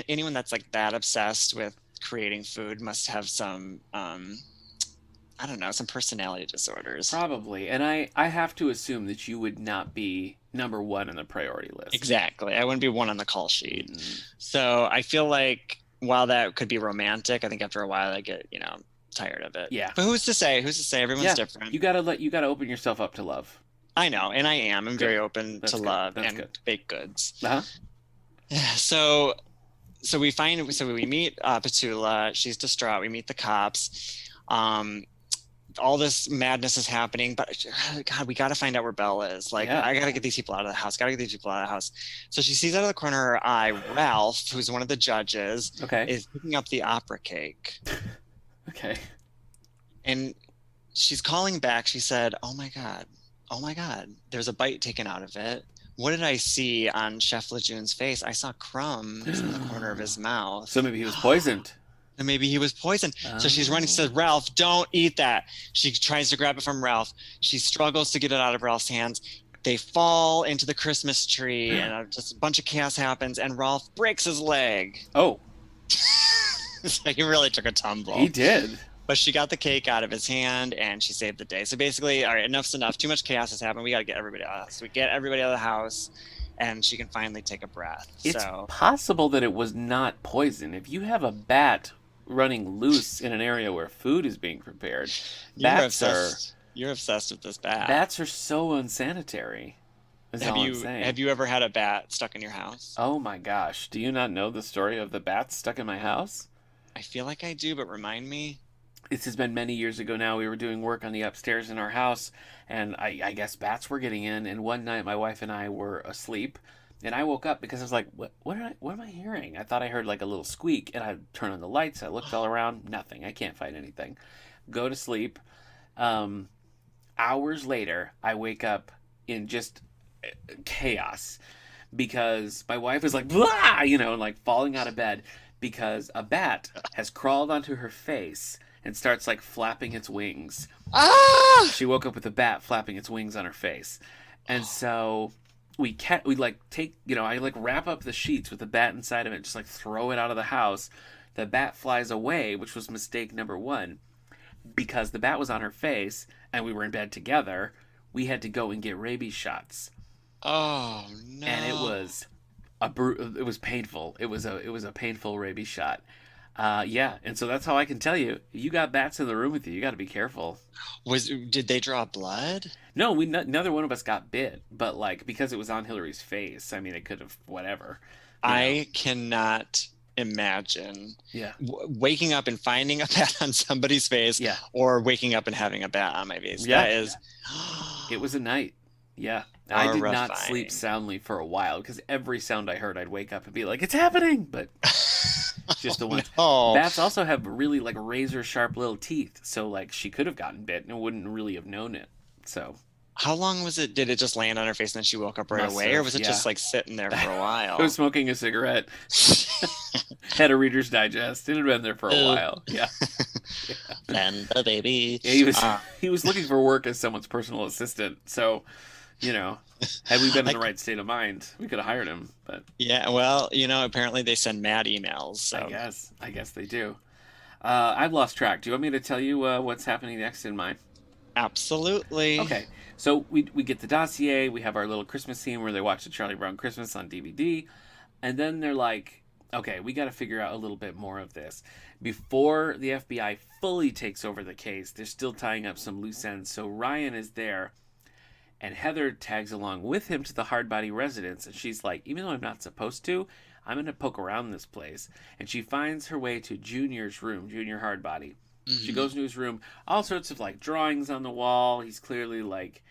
anyone that's like that obsessed with creating food must have some I don't know, some personality disorders. Probably. And I have to assume that you would not be number one on the priority list. Exactly. I wouldn't be one on the call sheet. Mm. So I feel like while that could be romantic, I think after a while I get, tired of it. Yeah. But who's to say? Who's to say? Everyone's different. You gotta open yourself up to love. I know, and I am. I'm very open That's to good. love That's and good. baked goods. Uh-huh. So we meet Petula. She's distraught. We meet the cops. All this madness is happening, but God, we got to find out where Belle is. Like, Yeah. I got to get these people out of the house. So she sees out of the corner of her eye, Ralph, who's one of the judges, Okay. is picking up the opera cake. Okay. And she's calling back. She said, oh my God, there's a bite taken out of it. What did I see on Chef Lejeune's face? I saw crumbs in the corner of his mouth. So maybe he was poisoned. And maybe he was poisoned. So she's running, says, Ralph, don't eat that. She tries to grab it from Ralph. She struggles to get it out of Ralph's hands. They fall into the Christmas tree, and just a bunch of chaos happens, and Ralph breaks his leg. Oh, So he really took a tumble. he did. But she got the cake out of his hand, and she saved the day. So basically, all right, enough's enough. Too much chaos has happened. We got to get everybody out of the house. We get everybody out of the house, and she can finally take a breath. It's So possible that it was not poison. If you have a bat running loose in an area where food is being prepared, you're obsessed with this bat. bats are so unsanitary. Is all I'm saying. Have you ever had a bat stuck in your house? Oh my gosh. Do you not know the story of the bats stuck in my house? I feel like I do, but remind me. This has been many years ago now. We were doing work on the upstairs in our house, and I guess bats were getting in. And one night, my wife and I were asleep, and I woke up because I was like, what am I hearing? I thought I heard like a little squeak, and I turned on the lights. I looked all around. Nothing. I can't find anything. Go to sleep. Hours later, I wake up in just chaos because my wife is like, blah, like falling out of bed because a bat has crawled onto her face and starts like flapping its wings. Ah! She woke up with a bat flapping its wings on her face. And so we I like wrap up the sheets with the bat inside of it, just like throw it out of the house. The bat flies away, which was mistake number one, because the bat was on her face and we were in bed together. we had to go and get rabies shots. Oh no. And it was it was painful. It was a painful rabies shot. Yeah, and so that's how I can tell you. You got bats in the room with you. You got to be careful. Did they draw blood? No, neither one of us got bit, but like because it was on Hillary's face, I mean, it could have whatever. I cannot imagine Yeah. Waking up and finding a bat on somebody's face, Yeah. or waking up and having a bat on my face. Yeah. That is. It was a night. Yeah. I did not Horrifying. sleep soundly for a while because every sound I heard, I'd wake up and be like, "It's happening!" But just the one. No. Bats also have really like razor sharp little teeth, so like she could have gotten bit and wouldn't really have known it. So. How long was it? Did it just land on her face and then she woke up right Must away, have, or was it just like sitting there for a while? I was smoking a cigarette. Had a Reader's Digest. It had been there for a while. Yeah. And the baby. Yeah, he was looking for work as someone's personal assistant. So, had we been in the right state of mind, we could have hired him. But yeah, well, apparently they send mad emails. So. I guess they do. I've lost track. Do you want me to tell you what's happening next in mine? Absolutely. Okay. So we get the dossier. We have our little Christmas scene where they watch the Charlie Brown Christmas on DVD. And then they're like, okay, we got to figure out a little bit more of this. Before the FBI fully takes over the case, they're still tying up some loose ends. So Ryan is there, and Heather tags along with him to the Hardbody residence. And she's like, even though I'm not supposed to, I'm going to poke around this place. And she finds her way to Junior's room, Junior Hardbody. Mm-hmm. She goes into his room, all sorts of like drawings on the wall. He's clearly like,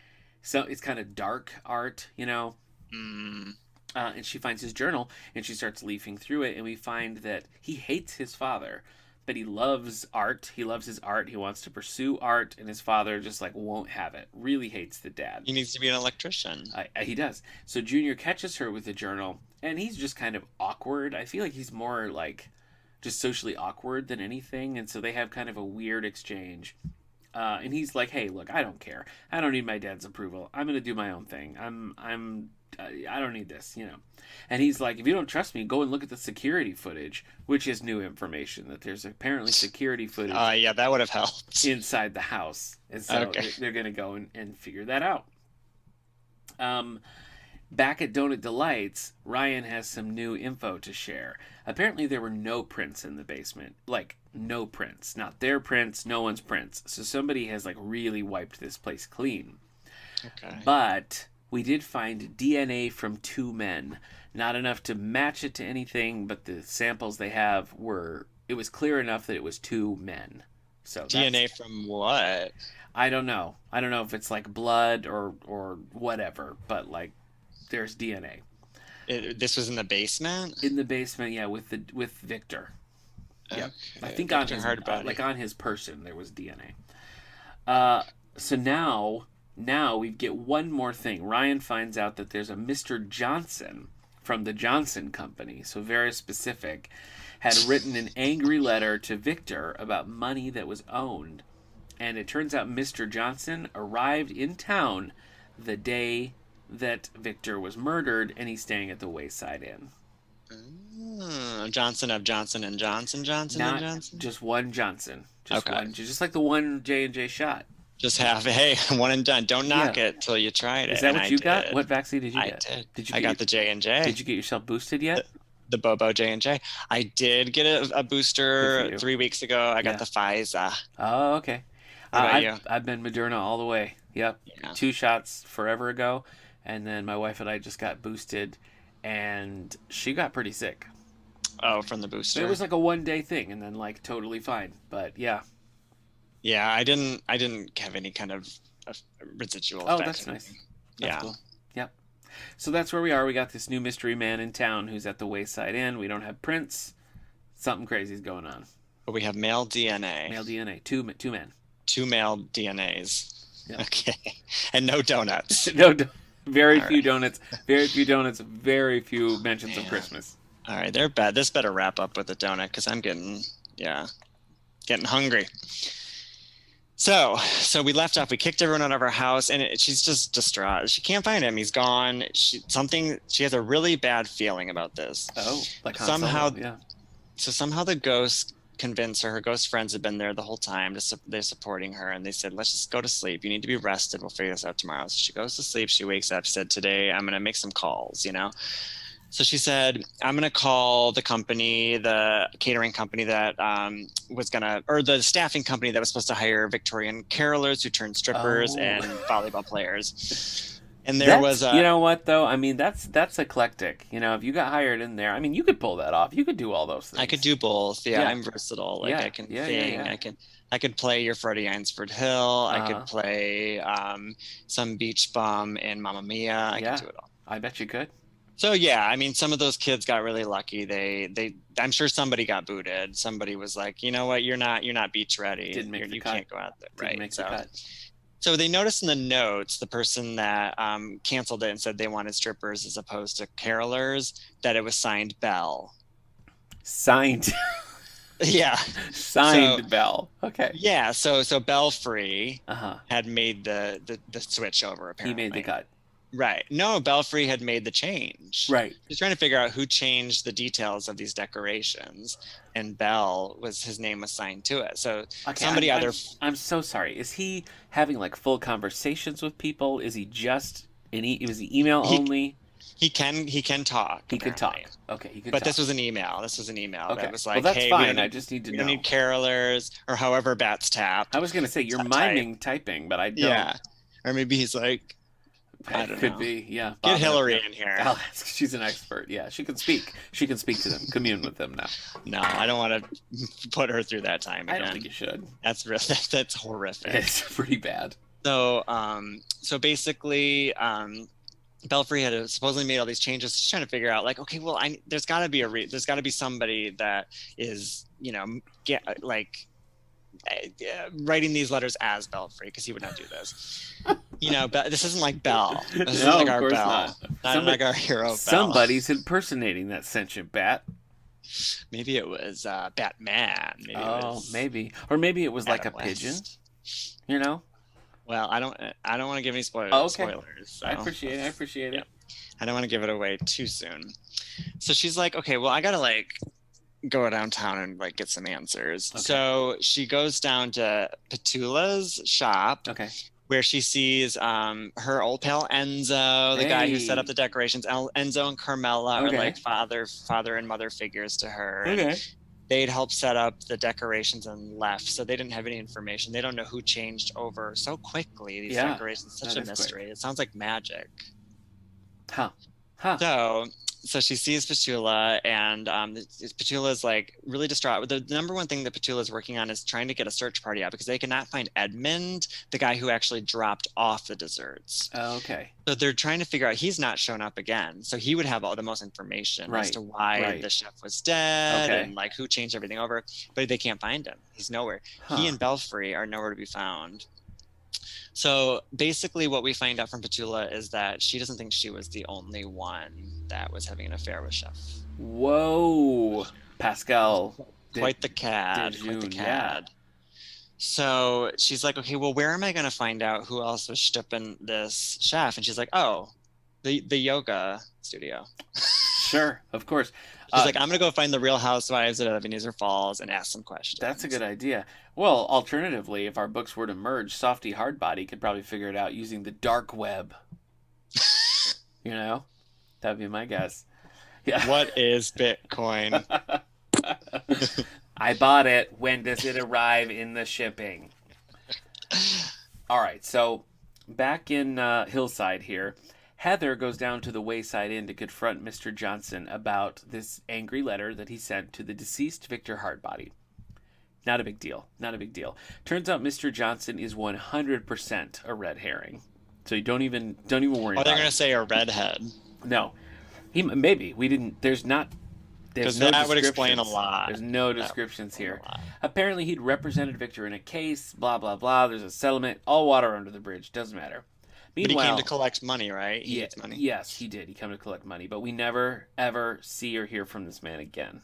so it's kind of dark art, Mm. And she finds his journal and she starts leafing through it. And we find that he hates his father, but he loves art. He loves his art. He wants to pursue art, and his father just like won't have it. Really hates the dad. He needs to be an electrician. He does. So Junior catches her with the journal, and he's just kind of awkward. I feel like he's more like just socially awkward than anything, and so they have kind of a weird exchange. And he's like, "Hey, look, I don't care. I don't need my dad's approval. I'm gonna do my own thing. I don't need this, And he's like, if you don't trust me, go and look at the security footage, which is new information that there's apparently security footage. Yeah, that would have helped inside the house, and so they're gonna go and figure that out. Back at Donut Delights, Ryan has some new info to share. Apparently there were no prints in the basement. Like, no prints. Not their prints, no one's prints. So somebody has, like, really wiped this place clean. Okay. But we did find DNA from 2 men. Not enough to match it to anything, but the samples they have it was clear enough that it was 2 men. So DNA from what? I don't know. I don't know if it's, like, blood or whatever, but, like, there's DNA. This was in the basement? In the basement, yeah, with Victor. Yeah, I think on his person there was DNA. So now we get one more thing. Ryan finds out that there's a Mr. Johnson from the Johnson Company, so very specific, had written an angry letter to Victor about money that was owned, and it turns out Mr. Johnson arrived in town the day that Victor was murdered, and he's staying at the Wayside Inn. Johnson of Johnson and Johnson, Not and Johnson? Just one Johnson. Just okay. one, just like the one J&J shot. Just have, hey, one and done. Don't knock it till you tried it. Is that what you got? What vaccine did you get? I did. Did you I got the J&J. Did you get yourself boosted yet? The Bobo J&J. I did get a booster 3 weeks ago. I got the Pfizer. Oh, okay. What about you? I've been Moderna all the way. Yep. Yeah. 2 shots forever ago. And then my wife and I just got boosted, and she got pretty sick. Oh, from the booster? It was like a 1-day thing, and then like totally fine. But yeah. Yeah, I didn't have any kind of residual effect. Oh, that's nice. That's cool. Yep. So that's where we are. We got this new mystery man in town who's at the Wayside Inn. We don't have prints. Something crazy's going on. But we have male DNA. Male DNA. Two men. 2 male DNAs. Yep. Okay. And no donuts. Very few donuts. Very few donuts. Very few mentions of Christmas. All right, they're bad. This better wrap up with a donut because I'm getting hungry. So we left off. We kicked everyone out of our house, and she's just distraught. She can't find him. He's gone. She has a really bad feeling about this. Oh, like somehow. yeah. So somehow the ghost convince her. Her ghost friends have been there the whole time. They're supporting her, and they said, let's just go to sleep. You need to be rested. We'll figure this out tomorrow. So she goes to sleep. She wakes up. She said, today I'm going to make some calls, So she said, I'm going to call the company, the catering company that or the staffing company that was supposed to hire Victorian carolers who turned strippers and volleyball players. And you know what, though? I mean, that's eclectic. If you got hired in there, I mean, you could pull that off. You could do all those things. I could do both. Yeah. I'm versatile. I can sing. Yeah. I could play your Freddie Einsford Hill. I could play some beach bum in Mamma Mia. I could do it all. I bet you could. So yeah, I mean, some of those kids got really lucky. I'm sure somebody got booted. Somebody was like, you know what, you're not beach ready. You can't go out there, right? So they noticed in the notes, the person that canceled it and said they wanted strippers as opposed to carolers, that it was signed Belle. Signed. Yeah. Signed Belle. Okay. Yeah. So Belfry had made the switch over. Apparently, he made the cut. Right. No, Belfry had made the change. Right. He's trying to figure out who changed the details of these decorations, and Bell his name was signed to it. So somebody I'm so sorry. Is he having like full conversations with people? Is he just was he email only? He can talk. He could talk. Okay, he could. But talk. This was an email. Okay. That was like, well, that's hey, fine. I just need to know. We don't need carolers or however bats tap. I was gonna say you're miming typing, but I don't. Yeah. Or maybe he's like, I don't know. Could be, yeah. Get Hillary in here. I'll ask. She's an expert. Yeah, she can speak. She can speak to them, commune with them now. No, I don't want to put her through that time again. I don't think you should. That's horrific. It's pretty bad. So, basically, Belfry had supposedly made all these changes. She's trying to figure out, like, okay, well, there's got to be somebody that is, writing these letters as Belfry, because he would not do this. This isn't like Belle. This isn't like our Belle. Not like our hero Belle. Somebody's impersonating that sentient bat. Maybe it was Batman. Maybe. Or maybe it was like a pigeon. Well, I don't want to give any spoilers. Okay. Spoilers. So. I appreciate it. I don't want to give it away too soon. So she's like, okay, well, I gotta go downtown and get some answers. Okay. So she goes down to Petula's shop. Okay. Where she sees her old pal Enzo, the guy who set up the decorations. Enzo and Carmela are like father and mother figures to her. Okay. They'd helped set up the decorations and left, so they didn't have any information. They don't know who changed over so quickly these decorations. Such a mystery. Quick. It sounds like magic. Huh. So she sees Petula, and Petula's really distraught. The number one thing that Petula is working on is trying to get a search party out because they cannot find Edmund, the guy who actually dropped off the desserts. Oh, okay. So they're trying to figure out, he's not shown up again. So he would have all the most information as to why the chef was dead and who changed everything over, but they can't find him. He's nowhere. He and Belfry are nowhere to be found. So basically what we find out from Petula is that she doesn't think she was the only one that was having an affair with Chef. Whoa. Pascal. Quite the cad. Yeah. So she's like, okay, well, where am I going to find out who else was stipping this chef? And she's like, the yoga studio. Sure, of course. She's like, I'm going to go find the Real Housewives of Ebenezer Falls and ask some questions. That's a good idea. Well, alternatively, if our books were to merge, Softy Hardbody could probably figure it out using the dark web. That'd be my guess. Yeah. What is Bitcoin? I bought it. When does it arrive in the shipping? All right, so back in Hillside here, Heather goes down to the Wayside Inn to confront Mr. Johnson about this angry letter that he sent to the deceased Victor Hardbody. Not a big deal. Turns out Mr. Johnson is 100% a red herring. So you don't even worry about it. They're going to say a redhead. No. Maybe. We didn't. There's no that would explain a lot. There's no descriptions here. Apparently he'd represented Victor in a case, blah, blah, blah. There's a settlement. All water under the bridge. Doesn't matter. Meanwhile, but he came to collect money, right? He needs money. Yes, he did. He came to collect money. But we never, ever see or hear from this man again.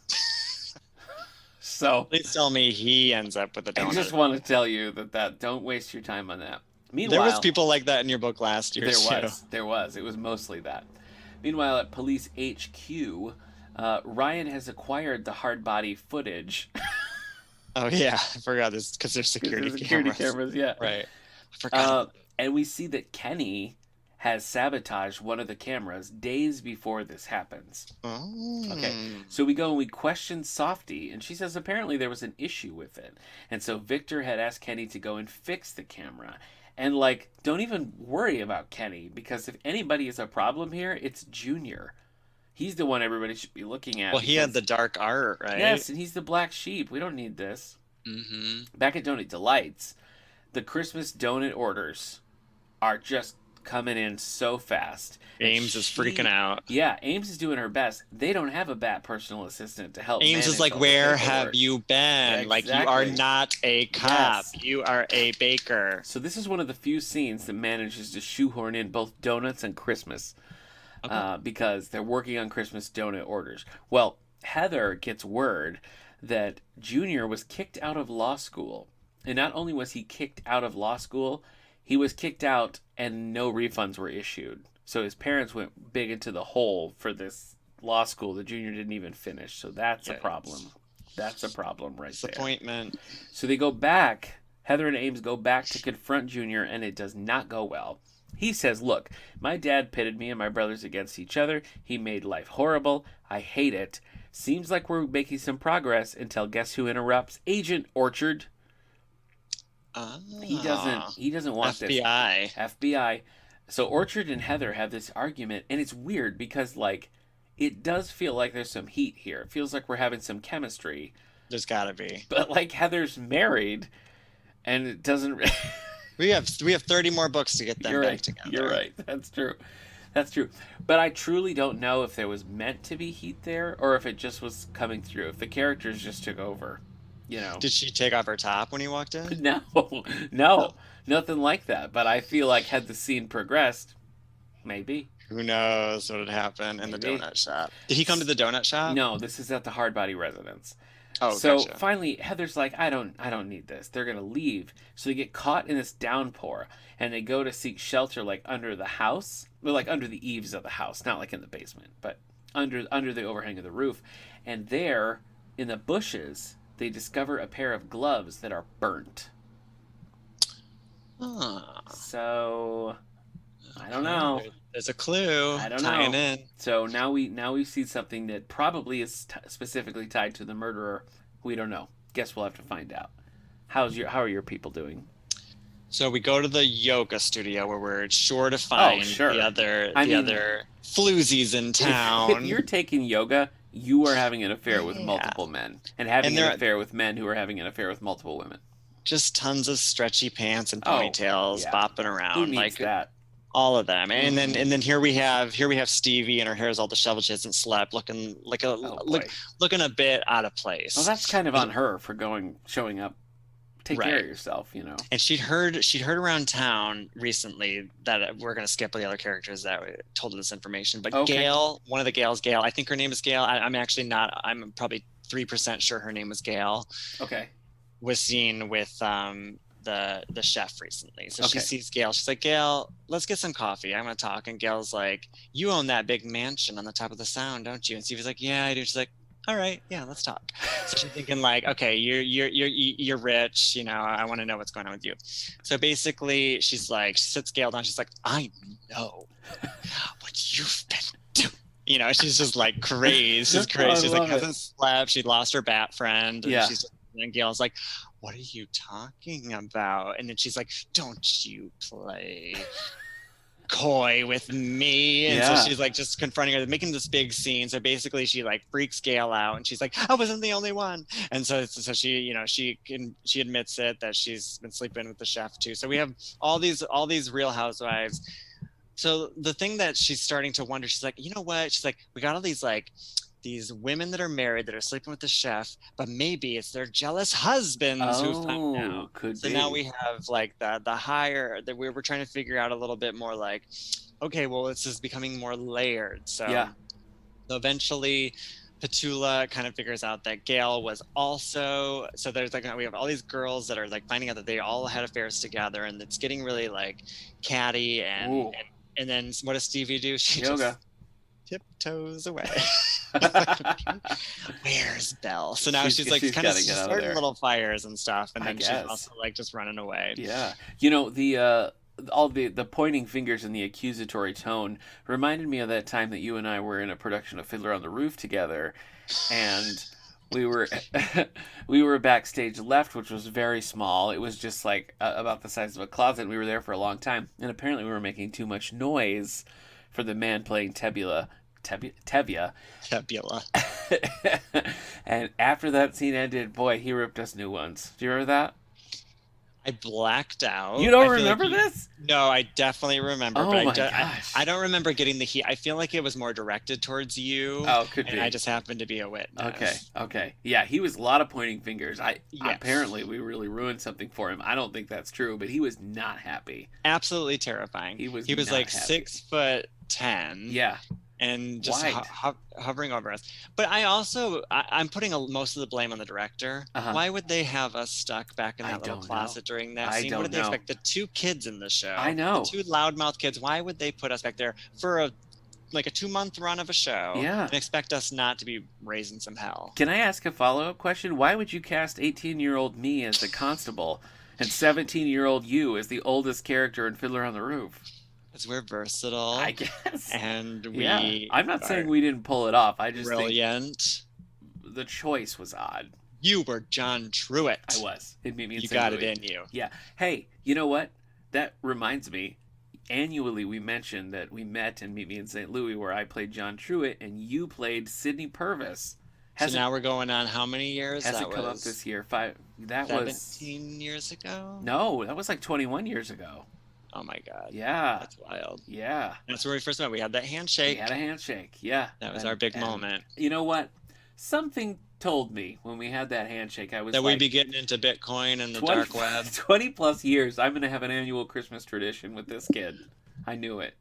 So please tell me he ends up with a donut. I just want to tell you that don't waste your time on that. Meanwhile, there was people like that in your book last year. There was. It was mostly that. Meanwhile, at Police HQ, Ryan has acquired the Hardbody footage. Oh yeah, I forgot this because there's security Security cameras. cameras, yeah. Right. I forgot about And we see that Kenny has sabotaged one of the cameras days before this happens. Okay, Oh. so we go and we question Softy, and she says apparently there was an issue with it. And so Victor had asked Kenny to go and fix the camera. And, like, don't even worry about Kenny, because if anybody is a problem here, it's Junior. He's the one everybody should be looking at. Well, he had because- the dark art, right? Yes, and he's the black sheep. We don't need this. Mm-hmm. Back at Donut Delights, the Christmas donut orders are just coming in so fast. Ames is freaking out. Yeah, Ames is doing her best. They don't have a bat personal assistant to help. Ames is manage like, all the where paperwork." have you been? Yeah, Like, you are exactly. not a cop. Yes. You are a baker. So this is one of the few scenes that manages to shoehorn in both donuts and Christmas. Because they're working on Christmas donut orders. Well, Heather gets word that Junior was kicked out of law school. And not only was he kicked out of law school, he was kicked out and no refunds were issued. So his parents went big into the hole for this law school that Junior didn't even finish. So that's a problem. That's a problem right there. Disappointment. So they go back. Heather and Ames go back to confront Junior, and it does not go well. He says, look, my dad pitted me and my brothers against each other. He made life horrible. I hate it. Seems like we're making some progress until guess who interrupts? Agent Orchard. He doesn't want this. FBI. So Orchard and Heather have this argument, and it's weird because, like, it does feel like there's some heat here. It feels like we're having some chemistry. There's gotta be. But, like, Heather's married, and it doesn't... We have 30 more books to get them You're back right. together. You're right. That's true. That's true. But I truly don't know if there was meant to be heat there or if it just was coming through. If the characters just took over, you know. Did she take off her top when he walked in? No, nothing like that. But I feel like had the scene progressed, maybe. Who knows what would happen in the donut shop? Did he come to the donut shop? No, this is at the Hardbody residence. Oh, so gotcha. finally, Heather's like, I don't need this. They're gonna leave. So they get caught in this downpour, and they go to seek shelter, like under the house, well, like under the eaves of the house, not like in the basement, but under the overhang of the roof. And there, in the bushes, they discover a pair of gloves that are burnt. So I don't know. There's a clue. I don't tying know. in. So now we see something that probably is specifically tied to the murderer. We don't know. Guess we'll have to find out. How are your people doing? So we go to the yoga studio where we're sure to find the other floozies in town. If you're taking yoga, you are having an affair with multiple men and having an affair with men who are having an affair with multiple women. Just tons of stretchy pants and ponytails bopping around. Who needs that? All of them. And then here we have Stevie, and her hair's all disheveled. She hasn't slept, looking like looking a bit out of place. Well, that's kind of on her for showing up. Take care of yourself, you know. And she'd heard around town recently that we're going to skip the other characters that told her this information. But Gail, one of the Gails, I think her name is Gail. I'm actually not. I'm probably 3% sure her name was Gail. Okay. Was seen with the chef recently. So she sees Gail. She's like, Gail, let's get some coffee. I want to talk. And Gail's like, you own that big mansion on the top of the Sound, don't you? And Stevie's like, yeah, I do. She's like, all right, yeah, let's talk. So she's thinking like, okay, you're rich, you know, I want to know what's going on with you. So basically she sits Gail down. She's like, I know what you've been doing. You know, she's just like crazy. She's crazy. She's like, hasn't slept. She lost her bat friend. And and Gail's like, what are you talking about? And then she's like, don't you play coy with me. And so she's like just confronting her, making this big scene. So basically she like freaks Gail out, and she's like, I wasn't the only one. And so she, you know, she admits it, that she's been sleeping with the chef too. So we have all these Real Housewives. So the thing that she's starting to wonder, she's like, you know what? She's like, we got all these women that are married that are sleeping with the chef, but maybe it's their jealous husbands who found out. So now we have like the higher that we were trying to figure out a little bit more like, okay, well, this is becoming more layered. So eventually Petula kind of figures out that Gail was also, so there's like, we have all these girls that are like finding out that they all had affairs together, and it's getting really like catty and then what does Stevie do? tiptoes away. Where's Belle? So now she's like she's kind of gotta get out of starting there. little fires and stuff, and I then she's guess. also like just running away. Yeah. You know, the all the pointing fingers and the accusatory tone reminded me of that time that you and I were in a production of Fiddler on the Roof together, and we were we were backstage left, which was very small. It was just like about the size of a closet. And we were there for a long time, and apparently we were making too much noise for the man playing Tevye. Tabula. And after that scene ended, boy, he ripped us new ones. Do you remember that? I blacked out. You don't I feel remember like this? No, I definitely remember. Oh but my gosh. I don't remember getting the heat. I feel like it was more directed towards you. Oh, could and be. I just happened to be a witness. Okay. Yeah, he was a lot of pointing fingers. Yes. Apparently we really ruined something for him. I don't think that's true, but he was not happy. Absolutely terrifying. He was like not happy. 6'10". Yeah. And just Wide. hovering over us. But I'm putting most of the blame on the director. Uh-huh. Why would they have us stuck back in I that little don't closet during that I scene? don't What did they know. expect? The 2 kids in the show. I know. The 2 loudmouth kids. Why would they put us back there for a 2-month run of a show? Yeah. And expect us not to be raising some hell? Can I ask a follow-up question? Why would you cast 18-year-old me as the constable and 17-year-old you as the oldest character in Fiddler on the Roof? Because we're versatile. I guess. And we Yeah. I'm not saying we didn't pull it off. I just brilliant. think the choice was odd. You were John Truitt. I was. It made me You St. got Louis. it in you. Yeah. Hey, you know what? That reminds me. Annually, we mentioned that we met in Meet Me in St. Louis, where I played John Truitt and you played Sidney Purvis. So now we're going on how many years? Has That it come up was this year? 5. That 17 was years ago? no. That was like 21 years ago. Oh my God. Yeah. That's wild. Yeah. That's where we first met. We had that We handshake. had a handshake. Yeah. That was our big moment. You know what? Something told me when we had that handshake, I was That like, we'd be getting into Bitcoin and the 20 dark web. 20 plus years, I'm going to have an annual Christmas tradition with this kid. I knew it.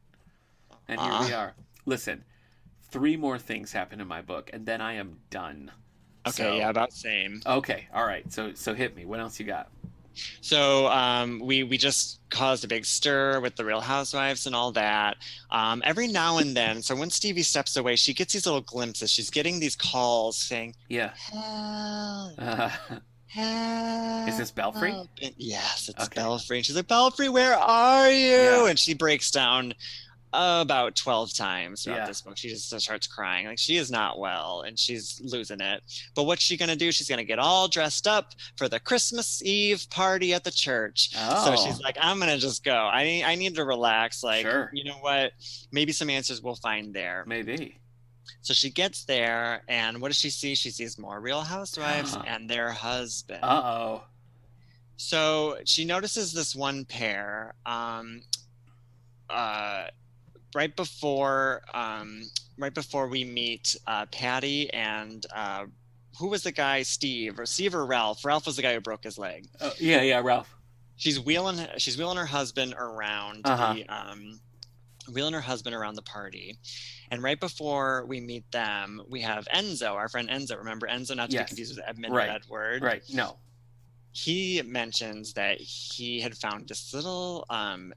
And here we are. Listen, 3 more things happen in my book, and then I am done. Okay, yeah, about same. Okay, all right. So hit me. What else you got? So we just caused a big stir with the Real Housewives and all that. Every now and then, so when Stevie steps away, she gets these little glimpses. She's getting these calls saying, Yeah. help, Is this Belfry? help. And yes, it's Okay. Belfry. And she's like, Belfry, where are you? Yeah. And she breaks down about 12 times throughout Yeah. this book. She just starts crying. Like, she is not well and she's losing it. But what's she going to do? She's going to get all dressed up for the Christmas Eve party at the church. Oh. So she's like, I'm going to just go. I need to relax. Like, Sure. you know what? Maybe some answers we'll find there. Maybe. So she gets there, and what does she see? She sees more Real Housewives Uh-huh. and their husband. Uh-oh. So she notices this one pair right before we meet Patty and who was the guy? Steve or Ralph? Ralph was the guy who broke his leg. Yeah, Ralph. She's wheeling her husband around Uh-huh. wheeling her husband around the party. And right before we meet them, we have Enzo, our friend Enzo. Remember Enzo, not to Yes. be confused with Edmund Right. or Edward. Right. No. He mentions that he had found this little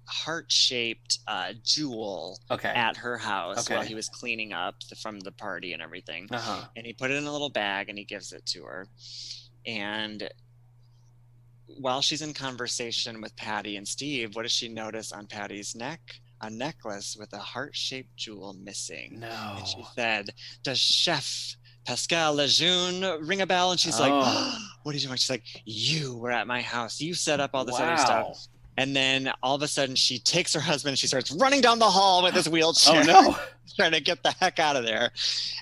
heart-shaped jewel Okay. at her house Okay. while he was cleaning up from the party and everything. Uh-huh. And he put it in a little bag and he gives it to her. And while she's in conversation with Patty and Steve, what does she notice on Patty's neck? A necklace with a heart-shaped jewel missing. No. And she said, does Chef Pascal Lejeune ring a bell? And she's like, Oh. what are you doing? She's like, you were at my house. You set up all this other Wow. stuff. And then all of a sudden she takes her husband and she starts running down the hall with his wheelchair. Oh no. Trying to get the heck out of there.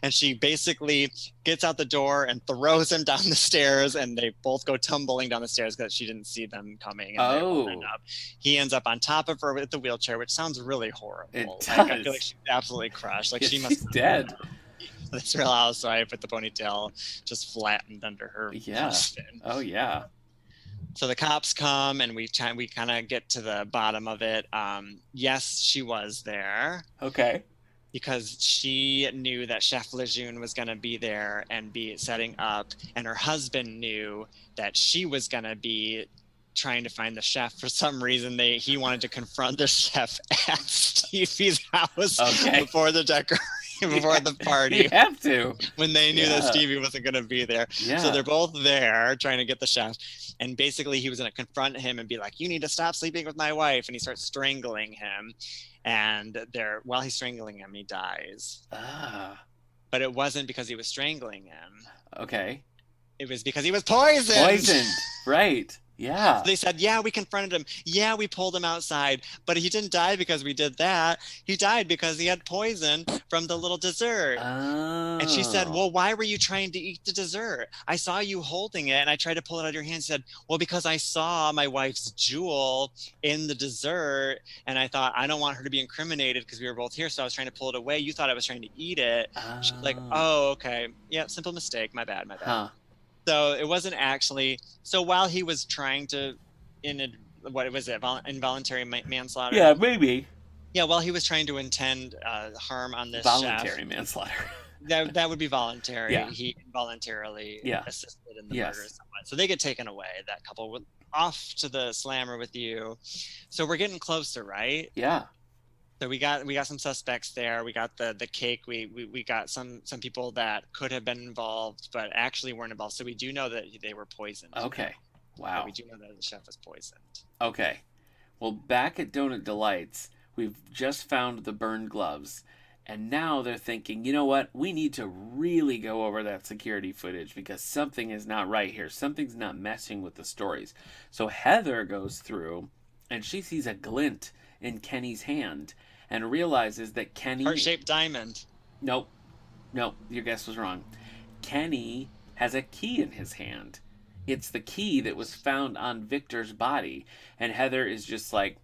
And she basically gets out the door and throws him down the stairs, and they both go tumbling down the stairs because she didn't see them coming. And they all end up. He ends up on top of her with the wheelchair, which sounds really horrible. It Like, I does. feel like she's absolutely crushed. Like, Yeah, she she's must dead. This Real Housewife with the ponytail just flattened under her Yeah. husband. Oh yeah. So the cops come and we kind of get to the bottom of it. Yes, she was there Okay. because she knew that Chef Lejeune was going to be there and be setting up, and her husband knew that she was going to be trying to find the chef. For some reason, he wanted to confront the chef at Stevie's house Okay. before the decorations before the party. You have to. When they knew that Yeah. Stevie wasn't going to be there. Yeah. So they're both there trying to get the chef. And basically he was going to confront him and be like, you need to stop sleeping with my wife. And he starts strangling him. And while he's strangling him, he dies. Ah. But it wasn't because he was strangling him. Okay. It was because he was poisoned. Poisoned. Right. Yeah. So they said, yeah, we confronted him. Yeah, we pulled him outside. But he didn't die because we did that. He died because he had poison from the little dessert. Oh. And she said, well, why were you trying to eat the dessert? I saw you holding it and I tried to pull it out of your hand. She said, well, because I saw my wife's jewel in the dessert and I thought, I don't want her to be incriminated because we were both here. So I was trying to pull it away. You thought I was trying to eat it. She's like, oh, okay. Yeah, simple mistake. My bad. Huh. So it wasn't actually. So while he was trying to, involuntary manslaughter? Yeah, maybe. Yeah, while he was trying to intend harm on this Voluntary chef, manslaughter. that would be voluntary. Yeah. He involuntarily assisted in the Yes. murder somewhat. So they get taken away. That couple went off to the slammer with you. So we're getting closer, right? Yeah. So we got some suspects there. We got the cake. We got some people that could have been involved, but actually weren't involved. So we do know that they were poisoned. Okay. Wow. So we do know that the chef was poisoned. Okay. Well, back at Donut Delights, we've just found the burned gloves. And now they're thinking, you know what? We need to really go over that security footage because something is not right here. Something's not messing with the stories. So Heather goes through and she sees a glint in Kenny's hand and realizes that Kenny... Heart-shaped diamond. Nope, your guess was wrong. Kenny has a key in his hand. It's the key that was found on Victor's body. And Heather is just like,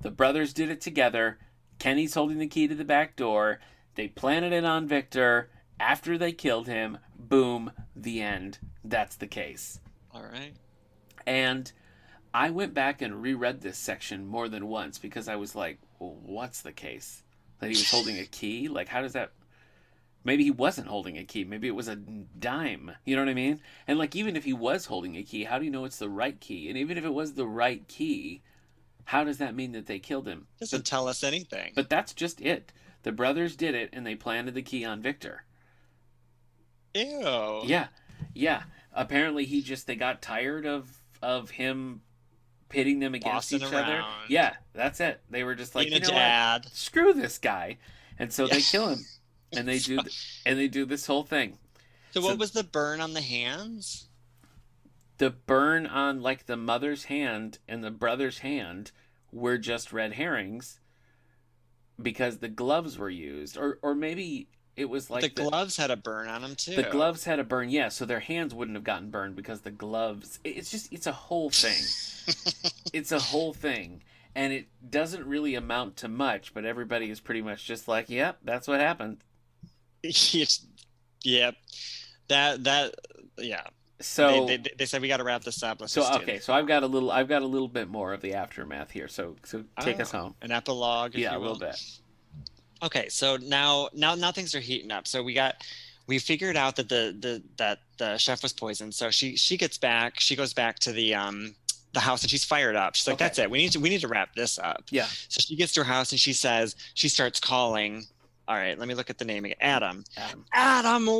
the brothers did it together. Kenny's holding the key to the back door. They planted it on Victor. After they killed him, boom, the end. That's the case. All right. And I went back and reread this section more than once because I was like, well, what's the case? That he was holding a key? Like, how does that... Maybe he wasn't holding a key. Maybe it was a dime. You know what I mean? And, like, even if he was holding a key, how do you know it's the right key? And even if it was the right key, how does that mean that they killed him? Doesn't tell us anything. But that's just it. The brothers did it, and they planted the key on Victor. Ew. Yeah. Apparently, they got tired of him pitting them against Bossing each other. around. Yeah, that's it. They were just like, Being you a know dad. what? Screw this guy, and so they kill him, and they do this whole thing. So what was the burn on the hands? The burn on like the mother's hand and the brother's hand were just red herrings because the gloves were used, or maybe it was like the gloves had a burn on them too. The gloves had a burn, yeah. So their hands wouldn't have gotten burned because the gloves. It's a whole thing. It's a whole thing, and it doesn't really amount to much. But everybody is pretty much just like, "Yep, that's what happened." Yep. That. So they said we got to wrap this up. So I've got a little bit more of the aftermath here. So take us home. An epilogue. If you will. A little bit. Okay, so now things are heating up. So we figured out that the chef was poisoned. So she goes back to the house and she's fired up. She's like, okay. That's it. We need to wrap this up. Yeah. So she gets to her house and she starts calling. All right, let me look at the name again. Adam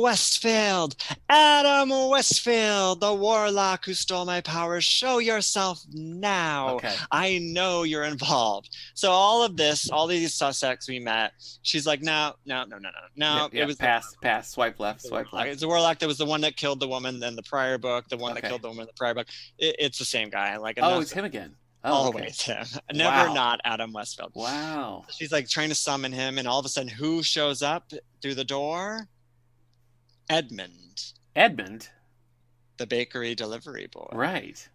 Westfield, the warlock who stole my powers. Show yourself now. Okay. I know you're involved. So all these suspects we met, she's like, no. Yeah, it was pass, swipe left. It's the warlock that was the one that killed the woman in the prior book, the one that killed the woman in the prior book. It's the same guy. It's him again. Always him. Never not Adam Westfield. Wow. She's like trying to summon him, and all of a sudden, who shows up through the door? Edmund, the bakery delivery boy. Right.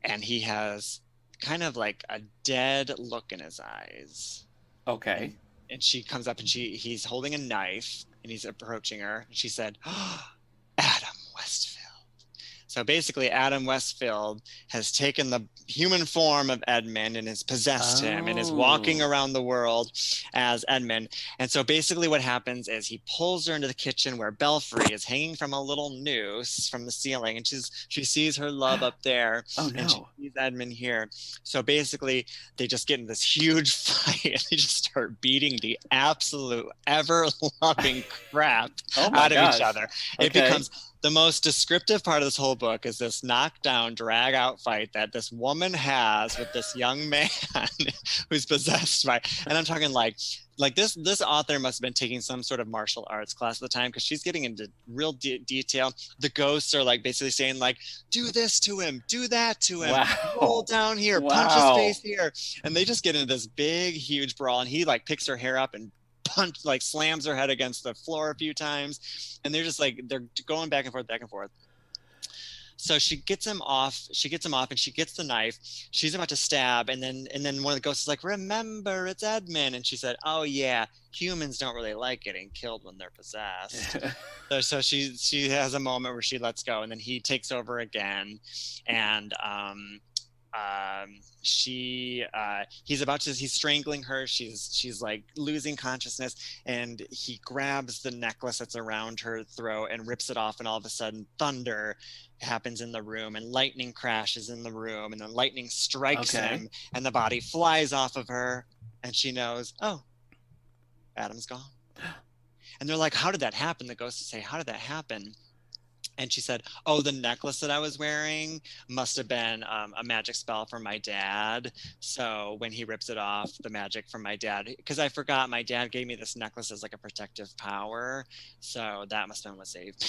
And he has kind of like a dead look in his eyes. Okay. And she comes up and he's holding a knife and he's approaching her. And she said, Adam Westfield. So basically, Adam Westfield has taken the human form of Edmund and has possessed him and is walking Oh. around the world as Edmund. And so basically what happens is he pulls her into the kitchen where Belfry is hanging from a little noose from the ceiling, and she sees her love up there, Oh and she no. sees Edmund here. So basically they just get in this huge fight and they just start beating the absolute ever-loving crap Oh my out of each gosh. other. It Okay. becomes the most descriptive part of this whole book is this knockdown, drag out fight that this woman has with this young man who's possessed by, and I'm talking like this author must have been taking some sort of martial arts class at the time, because she's getting into real detail. The ghosts are like basically saying like, do this to him, do that to him, roll Wow. down here, punch his Wow. face here. And they just get into this big, huge brawl, and he like picks her hair up and like slams her head against the floor a few times, and they're just like they're going back and forth. So she gets him off and she gets the knife. She's about to stab, and then one of the ghosts is like, remember, it's Edmund. And she said, oh yeah, humans don't really like getting killed when they're possessed. So she has a moment where she lets go, and then he takes over again, and he's strangling her. She's like losing consciousness, and he grabs the necklace that's around her throat and rips it off, and all of a sudden thunder happens in the room and lightning crashes in the room, and then lightning strikes him, and the body flies off of her, and she knows, oh, Adam's gone. And they're like, how did that happen? The ghosts say, how did that happen? And she said, oh, the necklace that I was wearing must have been a magic spell from my dad. So when he rips it off, the magic from my dad, because I forgot my dad gave me this necklace as like a protective power. So that must have been what saved me.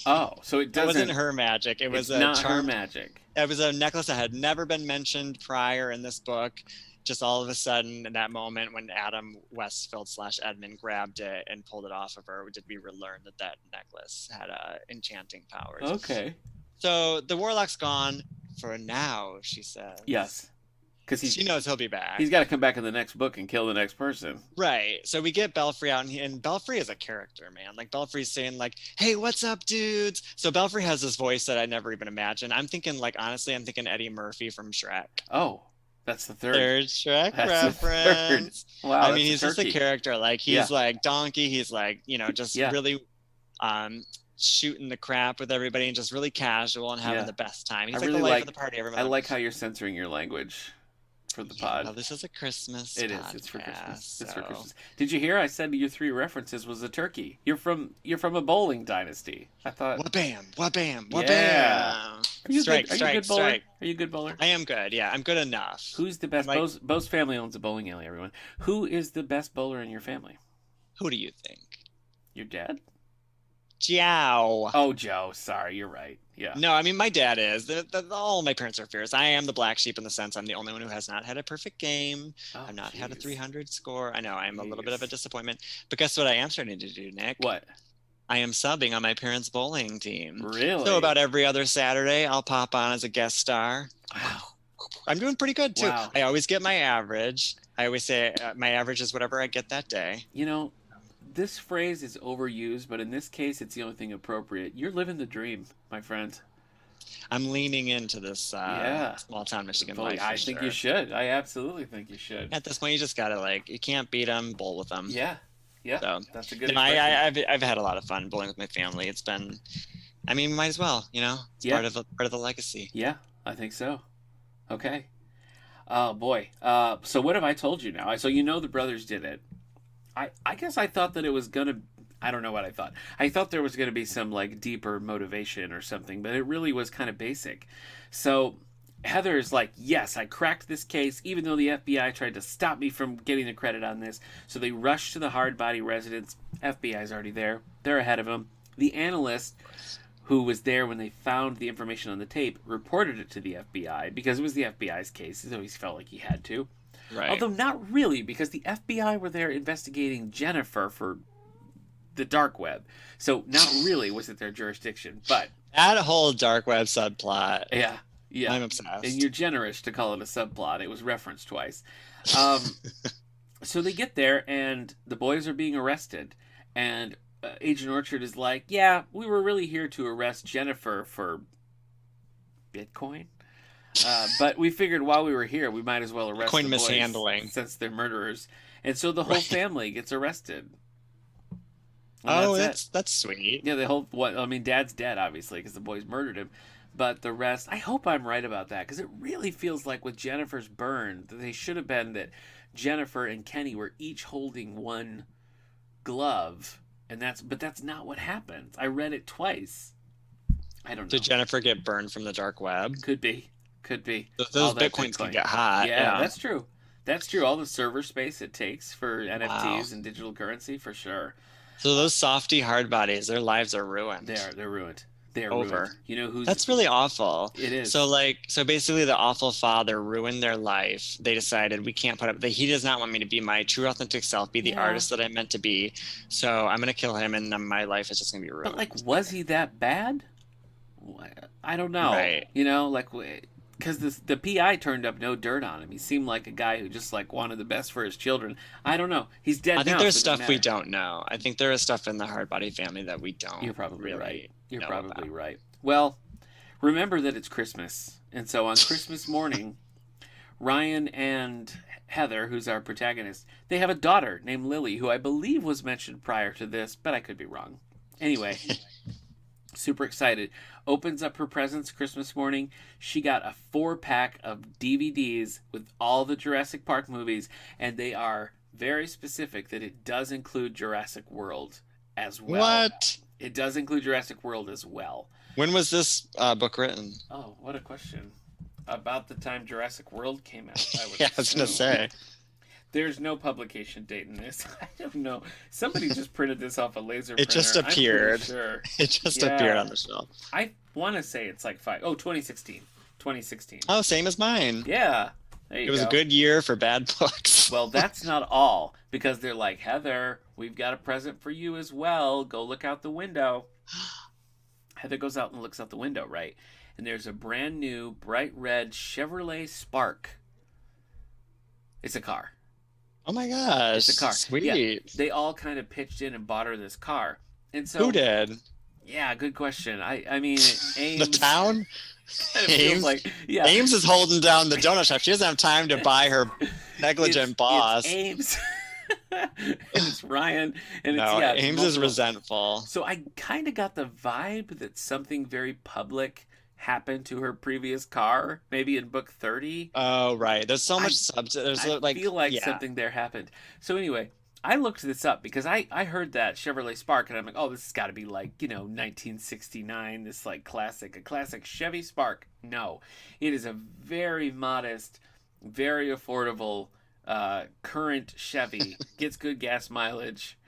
Oh, so it wasn't her magic. It was not her magic. It was a necklace that had never been mentioned prior in this book. Just all of a sudden, in that moment when Adam Westfield / Edmund grabbed it and pulled it off of her, did we learn that necklace had enchanting powers. Okay. So the Warlock's gone for now, she says. Yes. Because she knows he'll be back. He's got to come back in the next book and kill the next person. Right. So we get Belfry out, and Belfry is a character, man. Like Belfry's saying like, hey, what's up, dudes? So Belfry has this voice that I never even imagined. I'm thinking like, honestly, I'm thinking Eddie Murphy from Shrek. Oh. That's the third Shrek reference. Third. Wow, I mean, he's just a character. Like he's like Donkey. He's like, just really shooting the crap with everybody and just really casual and having the best time. He's really the life of the party. Everyone. I like how you're censoring your language for the pod. Well, this is a Christmas. It podcast, is. It's for Christmas. So. It's for Christmas. Did you hear? I said your 3 references was a turkey. You're from a bowling dynasty. I thought. Wha-bam, wha-bam, wha-bam. Yeah. Are you strike, good? strike, strike. Are you a good bowler? I am good. Yeah, I'm good enough. Who's the best? Beau's family owns a bowling alley. Everyone. Who is the best bowler in your family? Who do you think? Your dad? Joe. Oh, Joe. Sorry, you're right. Yeah. No, I mean, my dad is. All my parents are fierce. I am the black sheep in the sense I'm the only one who has not had a perfect game. Oh, I've not had a 300 score. I know I'm a little bit of a disappointment. But guess what I am starting to do, Nick? What? I am subbing on my parents' bowling team. Really? So about every other Saturday, I'll pop on as a guest star. Wow. I'm doing pretty good, too. Wow. I always get my average. I always say my average is whatever I get that day. You know, this phrase is overused, but in this case, it's the only thing appropriate. You're living the dream, my friend. I'm leaning into this small town Michigan life. I think you should. I absolutely think you should. At this point, you just gotta you can't beat them, bowl with them. Yeah, yeah. So, that's a good. I've had a lot of fun bowling with my family. It's been, I mean, might as well. It's part of the legacy. Yeah, I think so. Okay. Oh boy. So what have I told you now? So the brothers did it. I guess I thought that it was gonna. I don't know what I thought. I thought there was going to be some deeper motivation or something, but it really was kind of basic. So Heather's like, yes, I cracked this case, even though the FBI tried to stop me from getting the credit on this. So they rush to the hard body residence. FBI's already there. They're ahead of them. The analyst who was there when they found the information on the tape reported it to the FBI because it was the FBI's case. He always felt like he had to. Right. Although not really, because the FBI were there investigating Jennifer for the dark web, so not really was it their jurisdiction. But that whole dark web subplot, yeah, I'm obsessed. And you're generous to call it a subplot. It was referenced twice. So they get there and the boys are being arrested, and Agent Orchard is like, yeah, we were really here to arrest Jennifer for Bitcoin. But we figured while we were here, we might as well arrest Coin the boys mishandling. since they're murderers. And so the whole family gets arrested. And Oh, that's that's sweet. Yeah, the whole Dad's dead obviously because the boys murdered him, but the rest. I hope I'm right about that because it really feels like with Jennifer's burn that they should have been that Jennifer and Kenny were each holding one glove, but that's not what happens. I read it twice. I don't know. Did Jennifer get burned from the dark web? Could be. Those Bitcoins can get hot. Yeah, that's true. That's true. All the server space it takes for NFTs and digital currency, for sure. So those softy hard bodies, their lives are ruined. They're ruined. They're over. Ruined. You know who's? That's really awful. It is. So basically, the awful father ruined their life. They decided we can't put up. He does not want me to be my true, authentic self, be the artist that I'm meant to be. So I'm gonna kill him, and then my life is just gonna be ruined. But like, was he that bad? I don't know. Right. You know, like, because the PI turned up no dirt on him. He seemed like a guy who just like wanted the best for his children. I don't know. He's dead now. I think there's so stuff we don't know. I think there is stuff in the Hardbody family that we don't. You're probably really right. You're know probably about. right. Well, remember that it's Christmas, and so on Christmas morning, Ryan and Heather, who's our protagonist, they have a daughter named Lily, who I believe was mentioned prior to this, but I could be wrong. Anyway, super excited. Opens up her presents Christmas morning. She got a 4-pack of DVDs with all the Jurassic Park movies, and they are very specific that it does include Jurassic World as well. What? It does include Jurassic World as well. When was this book written? Oh, what a question. About the time Jurassic World came out, I would Yeah, I was going to say. There's no publication date in this. I don't know. Somebody just printed this off a laser printer. It just appeared. I'm pretty sure. It just appeared on the shelf. I want to say it's like 2016. 2016. Oh, same as mine. Yeah. There you go. It was a good year for bad books. Well, that's not all, because they're like, Heather, we've got a present for you as well. Go look out the window. Heather goes out and looks out the window, right? And there's a brand new bright red Chevrolet Spark. It's a car. Oh my gosh. It's a car. Sweet. Yeah, they all kind of pitched in and bought her this car. And so who did? Yeah, good question. I mean, Ames, the town? Ames, like, yeah. Ames is holding down the donut shop. She doesn't have time to buy her negligent boss. It's Ames. And it's Ryan. And no, it's, Ames is resentful. So I kind of got the vibe that something very public happened to her previous car, maybe in book 30. Oh, right. There's so much I feel like something there happened. So anyway, I looked this up because I heard that Chevrolet Spark, and I'm like, oh, this has got to be like, 1969, this like a classic Chevy Spark. No, it is a very modest, very affordable current Chevy. Gets good gas mileage,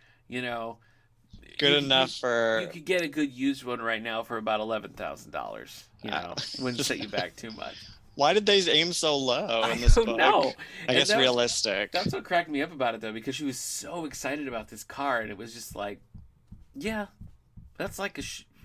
Good enough for... You could get a good used one right now for about $11,000, wouldn't set you back too much. Why did they aim so low in this book? No, I guess realistic. That's what cracked me up about it, though, because she was so excited about this car, and it was just like, yeah, that's like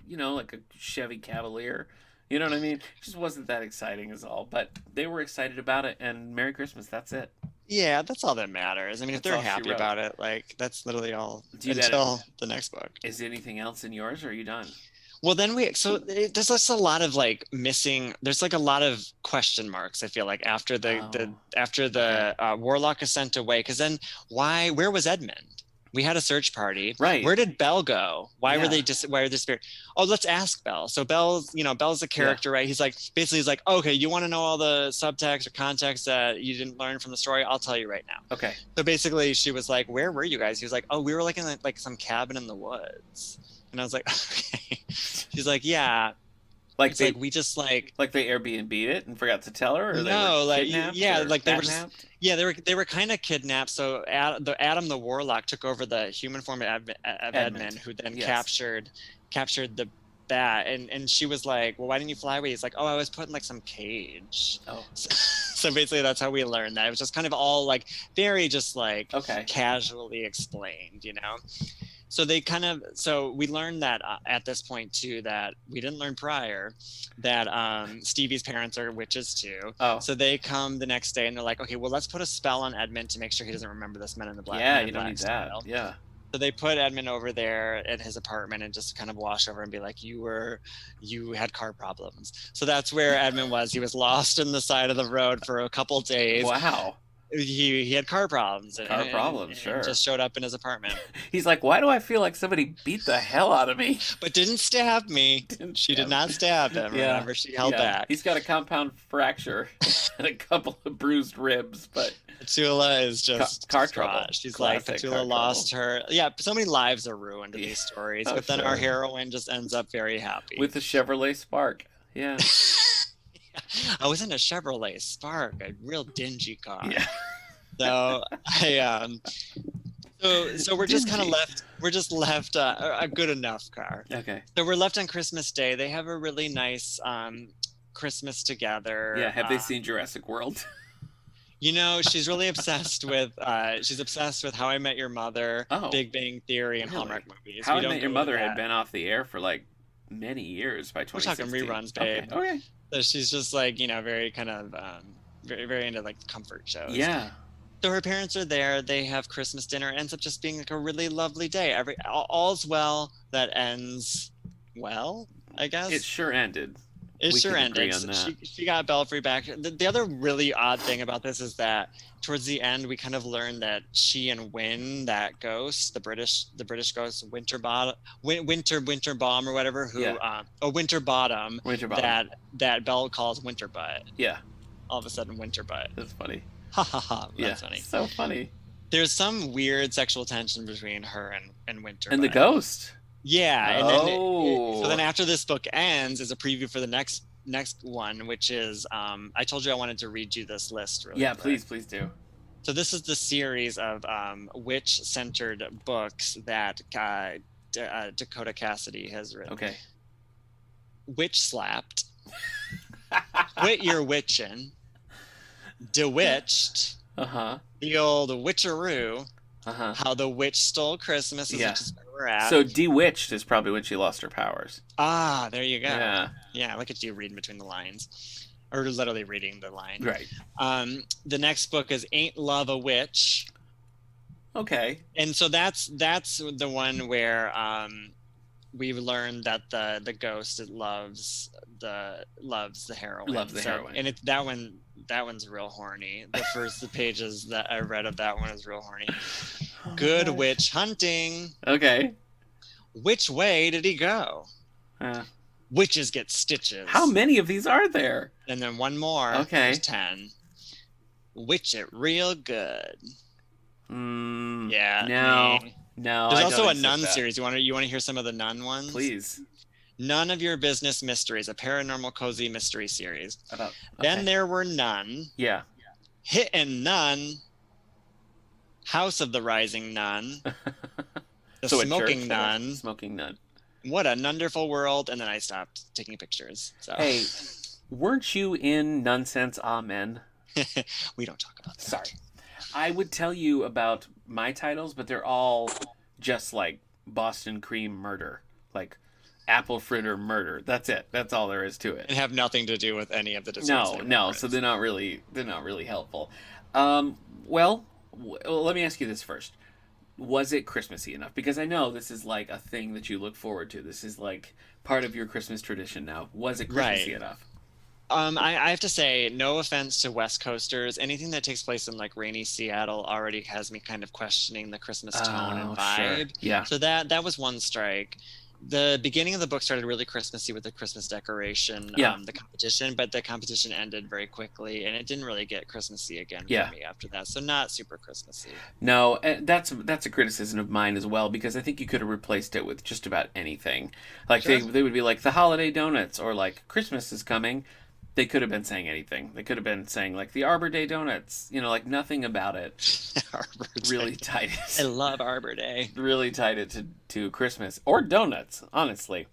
like a Chevy Cavalier. You know what I mean? It just wasn't that exciting is all. But they were excited about it, and Merry Christmas, that's it. Yeah, that's all that matters. I mean, if they're happy about it, like, that's literally all until the next book. Is there anything else in yours, or are you done? Well, then there's just a lot of like missing. There's like a lot of question marks. I feel like after the Warlock is sent away, because then where was Edmund? We had a search party. Right. Where did Belle go? Why were they why are they disappeared? Oh, let's ask Belle. So Belle's a character, right? He's like, okay, you want to know all the subtext or context that you didn't learn from the story? I'll tell you right now. Okay. So basically she was like, where were you guys? He was like, oh, we were like in like some cabin in the woods. And I was like, okay. She's like, yeah. Like we just like they Airbnb'd it and forgot to tell her, or no, they were kidnapped, they were kind of kidnapped. So Adam the Warlock took over the human form of Edmund, who then captured the bat, and she was like, well, why didn't you fly away? He's like, oh, I was put in like some cage. Oh. So basically that's how we learned that. It was just kind of all like very just like casually explained, So we learned that at this point too, that we didn't learn prior, that Stevie's parents are witches too. Oh. So they come the next day and they're like, okay, well, let's put a spell on Edmund to make sure he doesn't remember this Men in the Black. Yeah, you don't need that. Yeah. So they put Edmund over there at his apartment and just kind of wash over and be like, you had car problems. So that's where Edmund was. He was lost in the side of the road for a couple days. Wow. He had car problems. And Sure. just showed up in his apartment. He's like, why do I feel like somebody beat the hell out of me? But didn't stab me. She did not stab him. Yeah. Remember, she held back. He's got a compound fracture and a couple of bruised ribs, but Petula is just car distraught. trouble. She's Classic like, Petula lost her. Yeah, so many lives are ruined in these stories, but then our heroine just ends up very happy. With the Chevrolet Spark. Yeah. I was in a Chevrolet Spark, a real dingy car. Yeah. So so we're just kind of left. We're just left a good enough car. Okay. So we're left on Christmas Day. They have a really nice Christmas together. Yeah. Have they seen Jurassic World? You know, she's really obsessed with How I Met Your Mother, Big Bang Theory, and Hallmark movies. How I Met Your Mother had been off the air for like many years by 2016. We're talking reruns, babe. Okay. So she's just like, very kind of very, very into like comfort shows. Yeah. So her parents are there. They have Christmas dinner. It ends up just being like a really lovely day. All's well that ends well, I guess. It sure ended. It sure ended. She got Belfry back. The other really odd thing about this is that towards the end, we kind of learned that she and Wynne, that ghost, the British ghost, Winterbaum or whatever, Winterbottom, that Belle calls Winterbutt. Yeah. All of a sudden, Winterbutt. That's funny. Ha ha ha. That's funny. So funny. There's some weird sexual tension between her and Winterbutt. And the ghost. Yeah. And so then after this book ends is a preview for the next one, which is I told you I wanted to read you this list really quick. Please do. So this is the series of witch-centered books that Dakota Cassidy has written. Okay. Witch Slapped. Quit Your Witchin'. Bewitched. The old Witcheroo. How the Witch Stole Christmas is just where we're at. So Bewitched is probably when she lost her powers. Ah, there you go. Yeah, look at you reading between the lines. Or literally reading the line. Right. The next book is Ain't Love a Witch. Okay. And so that's the one where we've learned that the ghost loves the heroine. Loves the heroine. And that one's real horny. The first pages that I read of that one is real horny. Good witch hunting. Okay. Which way did he go? Witches get stitches. How many of these are there? And then one more. Okay. There's 10. Witch it real good. Yeah. No. There's also a nun series. You want to hear some of the nun ones? Please. None of Your Business Mysteries, a paranormal cozy mystery series. Then there were none. Yeah. Hit and None. House of the Rising Nun. The Smoking Nun. Smoking Nun. What a wonderful world. And then I stopped taking pictures. So. Hey, weren't you in Nonsense Amen? We don't talk about that. Sorry. I would tell you about my titles, but they're all just like Boston Cream Murder. Like apple fritter murder. That's it. That's all there is to it. And have nothing to do with any of the designs. No. So they're not really helpful. Well, let me ask you this first. Was it Christmassy enough? Because I know this is like a thing that you look forward to. This is like part of your Christmas tradition now. Was it Christmassy enough? I have to say, no offense to West Coasters, anything that takes place in like rainy Seattle already has me kind of questioning the Christmas tone and vibe. Sure. Yeah. So that was one strike. The beginning of the book started really Christmassy with the Christmas decoration, the competition, but the competition ended very quickly, and it didn't really get Christmassy again for me after that. So not super Christmassy. No, that's a criticism of mine as well, because I think you could have replaced it with just about anything. Like they would be like the holiday donuts, or like Christmas is coming. They could have been saying anything. They could have been saying like the Arbor Day donuts. Like nothing about it. Really tied it. I love Arbor Day. Really tied it to Christmas or donuts. Honestly,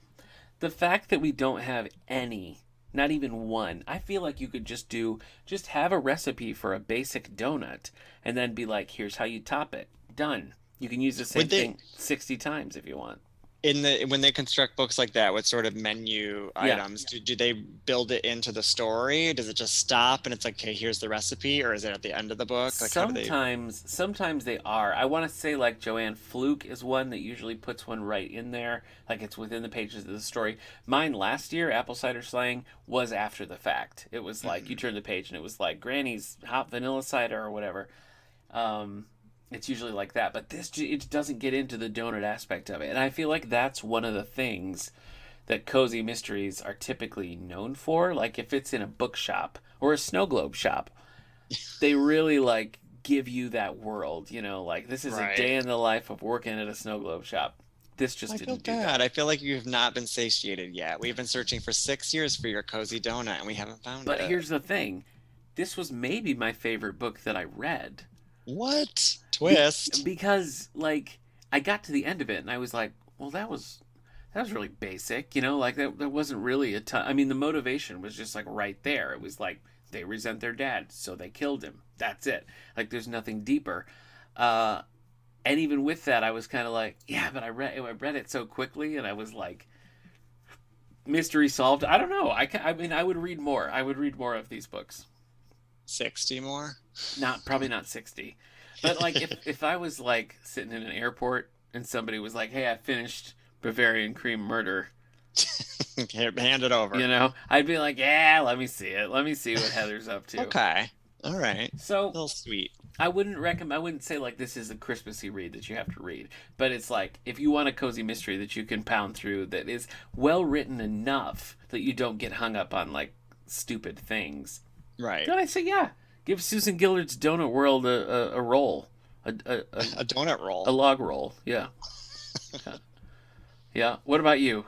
the fact that we don't have any, not even one. I feel like you could just have a recipe for a basic donut and then be like, here's how you top it. Done. You can use the same thing 60 times if you want. when they construct books like that with sort of menu Yeah. items, do they build it into the story? Does it just stop and it's like, okay, here's the recipe, or is it at the end of the book? Like, how do they? Sometimes they are. I want to say like Joanne Fluke is one that usually puts one right in there, like it's within the pages of the story. Mine last year, Apple Cider Slang, was after the fact. It was like you Mhm. turn the page and it was like Granny's hot vanilla cider or whatever. Um, it's usually like that, but it doesn't get into the donut aspect of it, and I feel like that's one of the things that cozy mysteries are typically known for. Like if it's in a bookshop or a snow globe shop, they really like give you that world, like this is a Right. day in the life of working at a snow globe shop. This just I feel didn't do that. bad. I feel like you've not been satiated yet. We've been searching for 6 years for your cozy donut and we haven't found But it. here's the thing. This was maybe my favorite book that I read. What? Twist. Because like I got to the end of it and I was like, well that was really basic, like that wasn't really a ton. I mean, the motivation was just like right there. It was like they resent their dad, so they killed him. That's it. Like there's nothing deeper. Uh and even with that, I was kind of like, yeah, but I read it so quickly, and I was like, mystery solved. I don't know. I mean, I would read more. I would read more of these books. 60 more? Not probably not 60, but like if I was like sitting in an airport and somebody was like, hey, I finished Bavarian Cream Murder. Here, hand it over. I'd be like, yeah, let me see it. Let me see what Heather's up to. Okay. All right. A So little sweet. I wouldn't say like this is a Christmassy read that you have to read, but it's like if you want a cozy mystery that you can pound through that is well written enough that you don't get hung up on like stupid things, Right. then I say yeah, give Susan Gillard's Donut World a roll, A donut a roll. log roll. Yeah, yeah. What about you?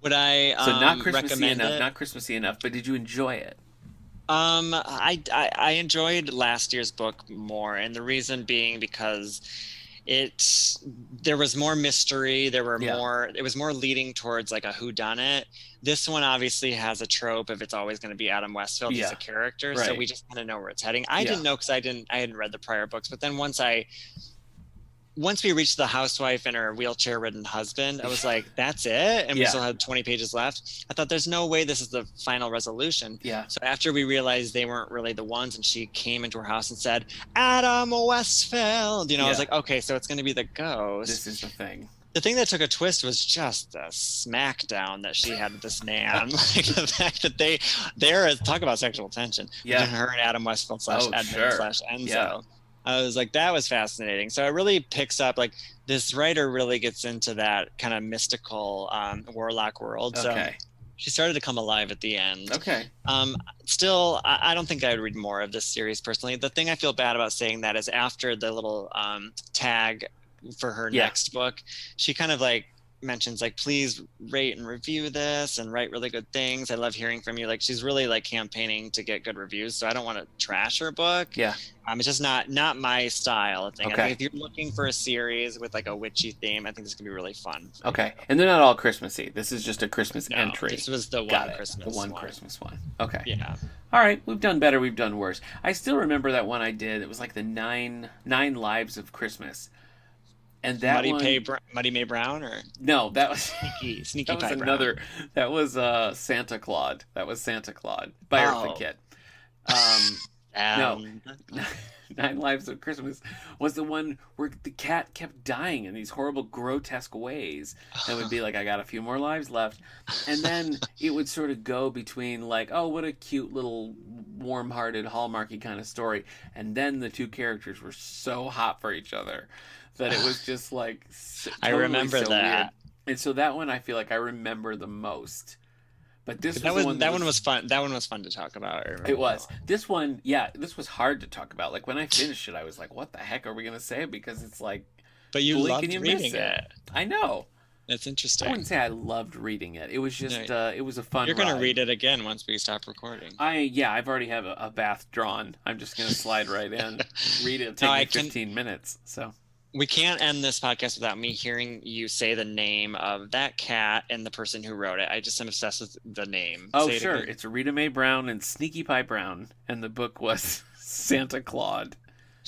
Would I So not Christmassy recommend enough, it? not Christmassy enough, but did you enjoy it? I enjoyed last year's book more, and the reason being because it's there was more mystery, Yeah, it was more leading towards like a whodunit. This one obviously has a trope if it's always going to be Adam Westfield. He's yeah, a character, so right, we just kind of know where it's heading. I yeah, didn't know because I hadn't read the prior books, but then once we reached the housewife and her wheelchair-ridden husband, I was like, that's it? And we yeah, still had 20 pages left. I thought there's no way this is the final resolution. yeah. So after we realized they weren't really the ones and she came into her house and said, Adam Westfield, I was Yeah, like, okay, so it's going to be the ghost. this is the thing. The thing that took a twist was just the smackdown that she had with this man. Like the fact that talk about sexual tension Yeah. between her and Adam Westfield slash Oh, Edmund sure. slash Yeah. Enzo. I was like, that was fascinating. So it really picks up like this writer really gets into that kind of mystical warlock world. So Okay. she started to come alive at the end. Okay. Um, Still, I don't think I would read more of this series personally. The thing I feel bad about saying that is after the little tag for her Yeah. next book, she kind of like mentions like, please rate and review this and write really good things. I love hearing from you. Like she's really like campaigning to get good reviews. So I don't want to trash her book. Yeah. It's just not my style of thing. I Okay. think if you're looking for a series with like a witchy theme, I think this could be really fun. Okay. And they're not all Christmassy. This is just a Christmas No, entry. this was the Got one it. Christmas The one one. Christmas one. Okay. Yeah. All right. We've done better. We've done worse. I still remember that one I did. It was like the nine lives of Christmas. And that one, Muddy May Brown, or no, that was Sneaky that was Pie another. Brown. That was Santa Claus. That was Santa Claus by Eartha Oh, Kitt. No, um, Nine Lives of Christmas was the one where the cat kept dying in these horrible, grotesque ways. And it would be like, I got a few more lives left. And then it would sort of go between like, oh, what a cute little warm-hearted, hallmarky kind of story. And then the two characters were so hot for each other that it was just like I totally remember so that. weird. And so that one I feel like I remember the most. But this That was the was one that one was fun. That one was fun to talk about. I remember it was. that one. This one, yeah, this was hard to talk about. Like when I finished it, I was like, what the heck are we going to say? Because it's like, But you blink and loved you reading miss it. it. I know. That's I interesting. wouldn't say I loved reading it. It was just, No, it was a fun you're gonna ride. read it again once we stop recording. I've already have a bath drawn. I'm just going to slide right in, read it, No, take me 15 minutes. So, We can't end this podcast without me hearing you say the name of that cat and the person who wrote it. I just am obsessed with the name. oh, Say it sure. again. It's Rita Mae Brown and Sneaky Pie Brown. And the book was Santa Claus.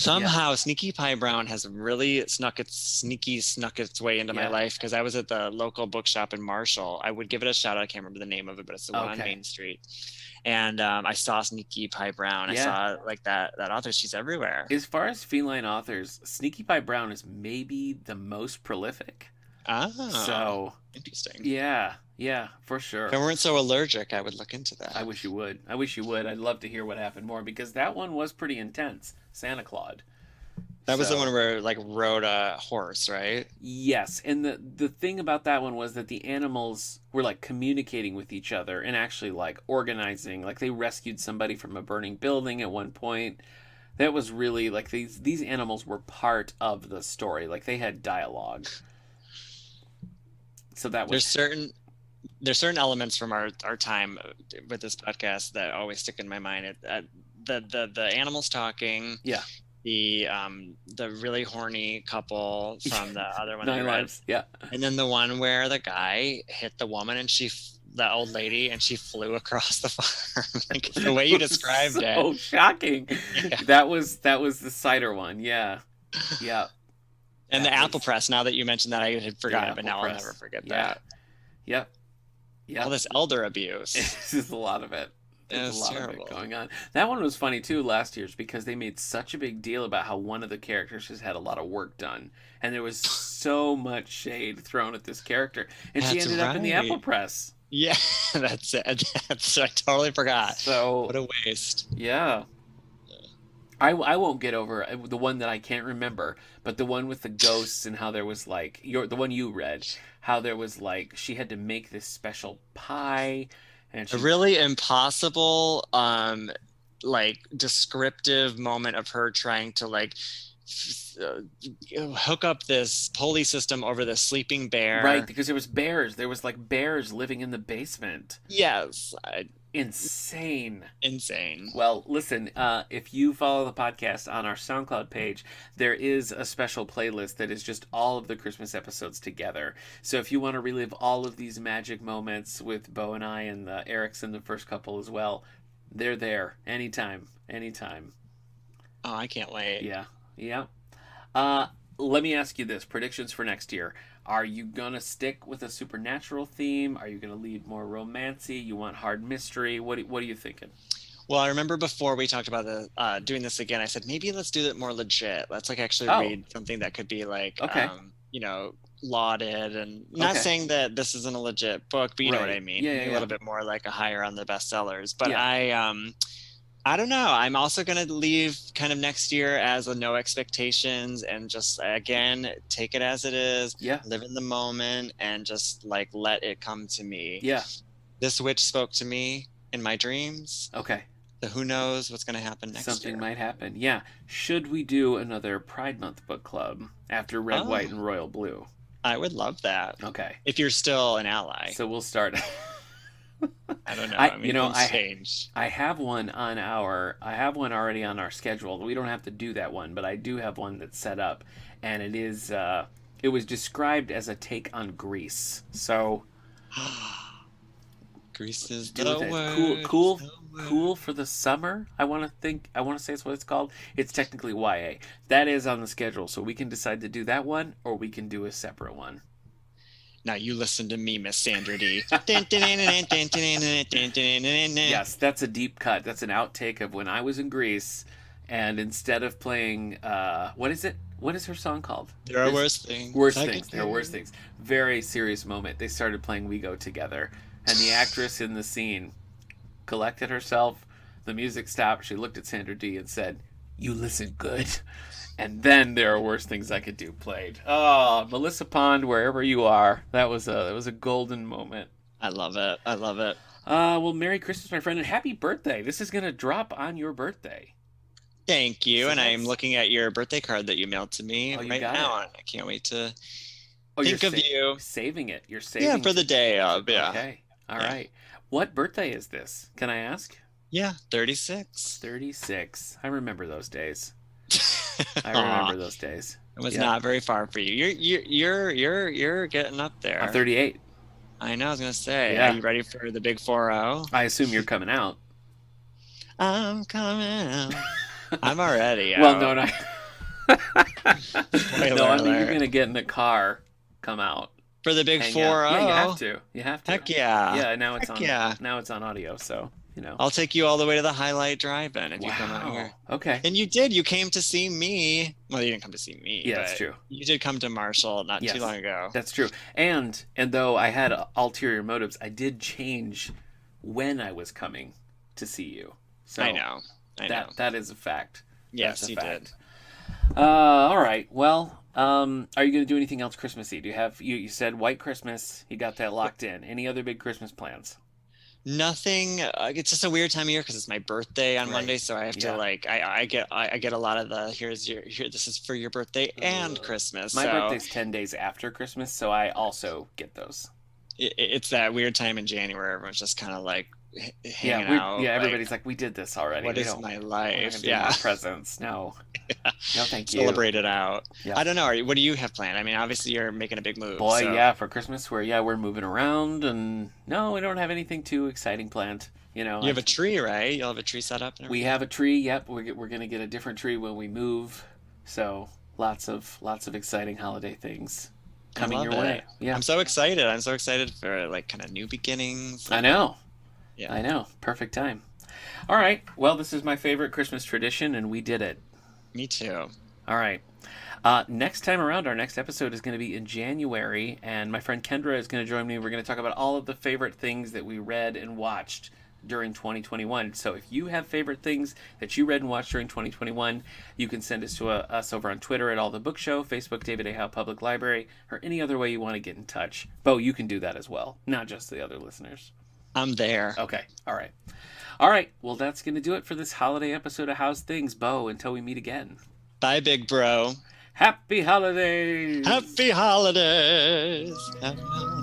Somehow, Sneaky Pie Brown has really snuck its way into my life, because I was at the local bookshop in Marshall. I would give it a shout out. I can't remember the name of it, but it's the one on Main Street. And I saw Sneaky Pie Brown. I saw like that author. She's everywhere. As far as feline authors, Sneaky Pie Brown is maybe the most prolific. So interesting. Yeah, for sure. If I weren't so allergic, I would look into that. I wish you would. I'd love to hear what happened more, because that one was pretty intense. Santa Claus. That was the one where like rode a horse, right? Yes, and the thing about that one was that the animals were like communicating with each other and actually like organizing. Like they rescued somebody from a burning building at one point. That was really like these animals were part of the story. Like they had dialogue. So that was there's certain elements from our time with this podcast that always stick in my mind. The animals talking. Yeah. The really horny couple from the other one. 9 Lives. Yeah. And then the one where the guy hit the woman and the old lady, and she flew across the farm. Like, the way you described it. So shocking. Yeah. That was the cider one. Yeah. Yeah. And the apple press, now that you mentioned that, I had forgotten, but now I'll never forget that. Yep. Yeah. All this elder abuse. This is a lot of it. There's a lot of it going on. That one was funny too last year's, because they made such a big deal about how one of the characters has had a lot of work done, and there was so much shade thrown at this character, and she ended up in the apple press. Yeah, that's it. I totally forgot. So what a waste. Yeah. I won't get over the one that I can't remember, but the one with the ghosts and how there was like the one you read, how there was like she had to make this special pie. And a really impossible, like descriptive moment of her trying to like hook up this pulley system over the sleeping bear. Right, because there was bears. There was like bears living in the basement. Yes. Insane. Well, listen, if you follow the podcast on our SoundCloud page, there is a special playlist that is just all of the Christmas episodes together. So if you want to relive all of these magic moments with Beau and I and the Erics and the first couple as well, they're there anytime. Oh, I can't wait. Yeah. Let me ask you this. Predictions for next year. Are you going to stick with a supernatural theme? Are you going to lead more romancy? You want hard mystery? What are you thinking? Well, I remember before we talked about doing this again, I said, maybe let's do it more legit. Let's like actually read something that could be like, lauded, and not saying that this isn't a legit book, but you know what I mean. Yeah. A little bit more like a higher on the bestsellers. But I don't know. I'm also going to leave kind of next year as a no expectations, and just, again, take it as it is. Yeah. Live in the moment and just like let it come to me. Yeah. This witch spoke to me in my dreams. Okay. So who knows what's going to happen next year. Something might happen. Yeah. Should we do another Pride Month book club after Red, White, and Royal Blue? I would love that. Okay. If you're still an ally. So we'll start. I don't know. I have one already on our schedule. We don't have to do that one, but I do have one that's set up, and it is it was described as a take on Grease. So Grease is the word. Cool for the summer. I want to say it's what it's called. It's technically YA. That is on the schedule, so we can decide to do that one, or we can do a separate one. Now you listen to me, Miss Sandra D. Yes, that's a deep cut. That's an outtake of when I was in Greece, and instead of playing, what is it? What is her song called? There are worse things. There are worse things. Very serious moment. They started playing We Go Together, and the actress in the scene collected herself. The music stopped. She looked at Sandra D and said, "You listen good." And then There Are Worse Things I Could Do played. Oh, Melissa Pond, wherever you are. That was a golden moment. I love it. Well, Merry Christmas, my friend, and happy birthday. This is going to drop on your birthday. Thank you. So I'm looking at your birthday card that you mailed to me right now. And I can't wait to think of you. Saving it. You're saving it. Yeah, for the day of. Yeah. Okay. All right. What birthday is this? Can I ask? Yeah, 36. 36. I remember those days. I remember those days. It was not very far for you. You're getting up there. I'm 38. I know. I was gonna say. Yeah. Are you ready for the big 4-0? I assume you're coming out. I'm coming out. I'm already out. Well, no. No, I mean, you're going to get in the car, come out, for the big hang 4-0. out. Yeah, you have to. You have to. Heck yeah. Yeah, now it's Heck on. yeah. Now it's on audio, so I'll take you all the way to the Highlight Drive-In if you come out here. Okay. And you did. You came to see me. Well, you didn't come to see me. Yeah, but that's true. You did come to Marshall not too long ago. That's true. And though I had ulterior motives, I did change when I was coming to see you. So I know. That is a fact. Yes, you did. All right. Well, are you going to do anything else Christmassy? Do you have you said White Christmas? You got that locked in. Any other big Christmas plans? Nothing. It's just a weird time of year because it's my birthday on Monday, so I have to I get a lot of the this is for your birthday and Christmas. My birthday's 10 days after Christmas, so I also get those. It's that weird time in January. Everyone's just kind of like hanging out. Yeah, everybody's like, we did this already. What is my life? More presents. No. No, thank you. Celebrate it out. Yeah. I don't know. What do you have planned? I mean, obviously you're making a big move. Boy, so. Yeah, for Christmas, we're moving around, and no, we don't have anything too exciting planned. You have a tree, right? You'll have a tree set up. We have a tree. Yep, we're gonna get a different tree when we move. So lots of exciting holiday things coming your way. Yeah, I'm so excited. I'm so excited for like kind of new beginnings. I know. Yeah, I know. Perfect time. All right. Well, this is my favorite Christmas tradition, and we did it. Me too. All right. Next time around, our next episode is going to be in January, and my friend Kendra is going to join me. We're going to talk about all of the favorite things that we read and watched during 2021. So if you have favorite things that you read and watched during 2021, you can send us to us over on Twitter at All the Book Show, Facebook David A. Howe Public Library, or any other way you want to get in touch. Beau, you can do that as well, not just the other listeners. I'm there. Okay. All right. All right. Well, that's going to do it for this holiday episode of How's Things, Beau, until we meet again. Bye, big bro. Happy holidays. Happy holidays. Happy holidays.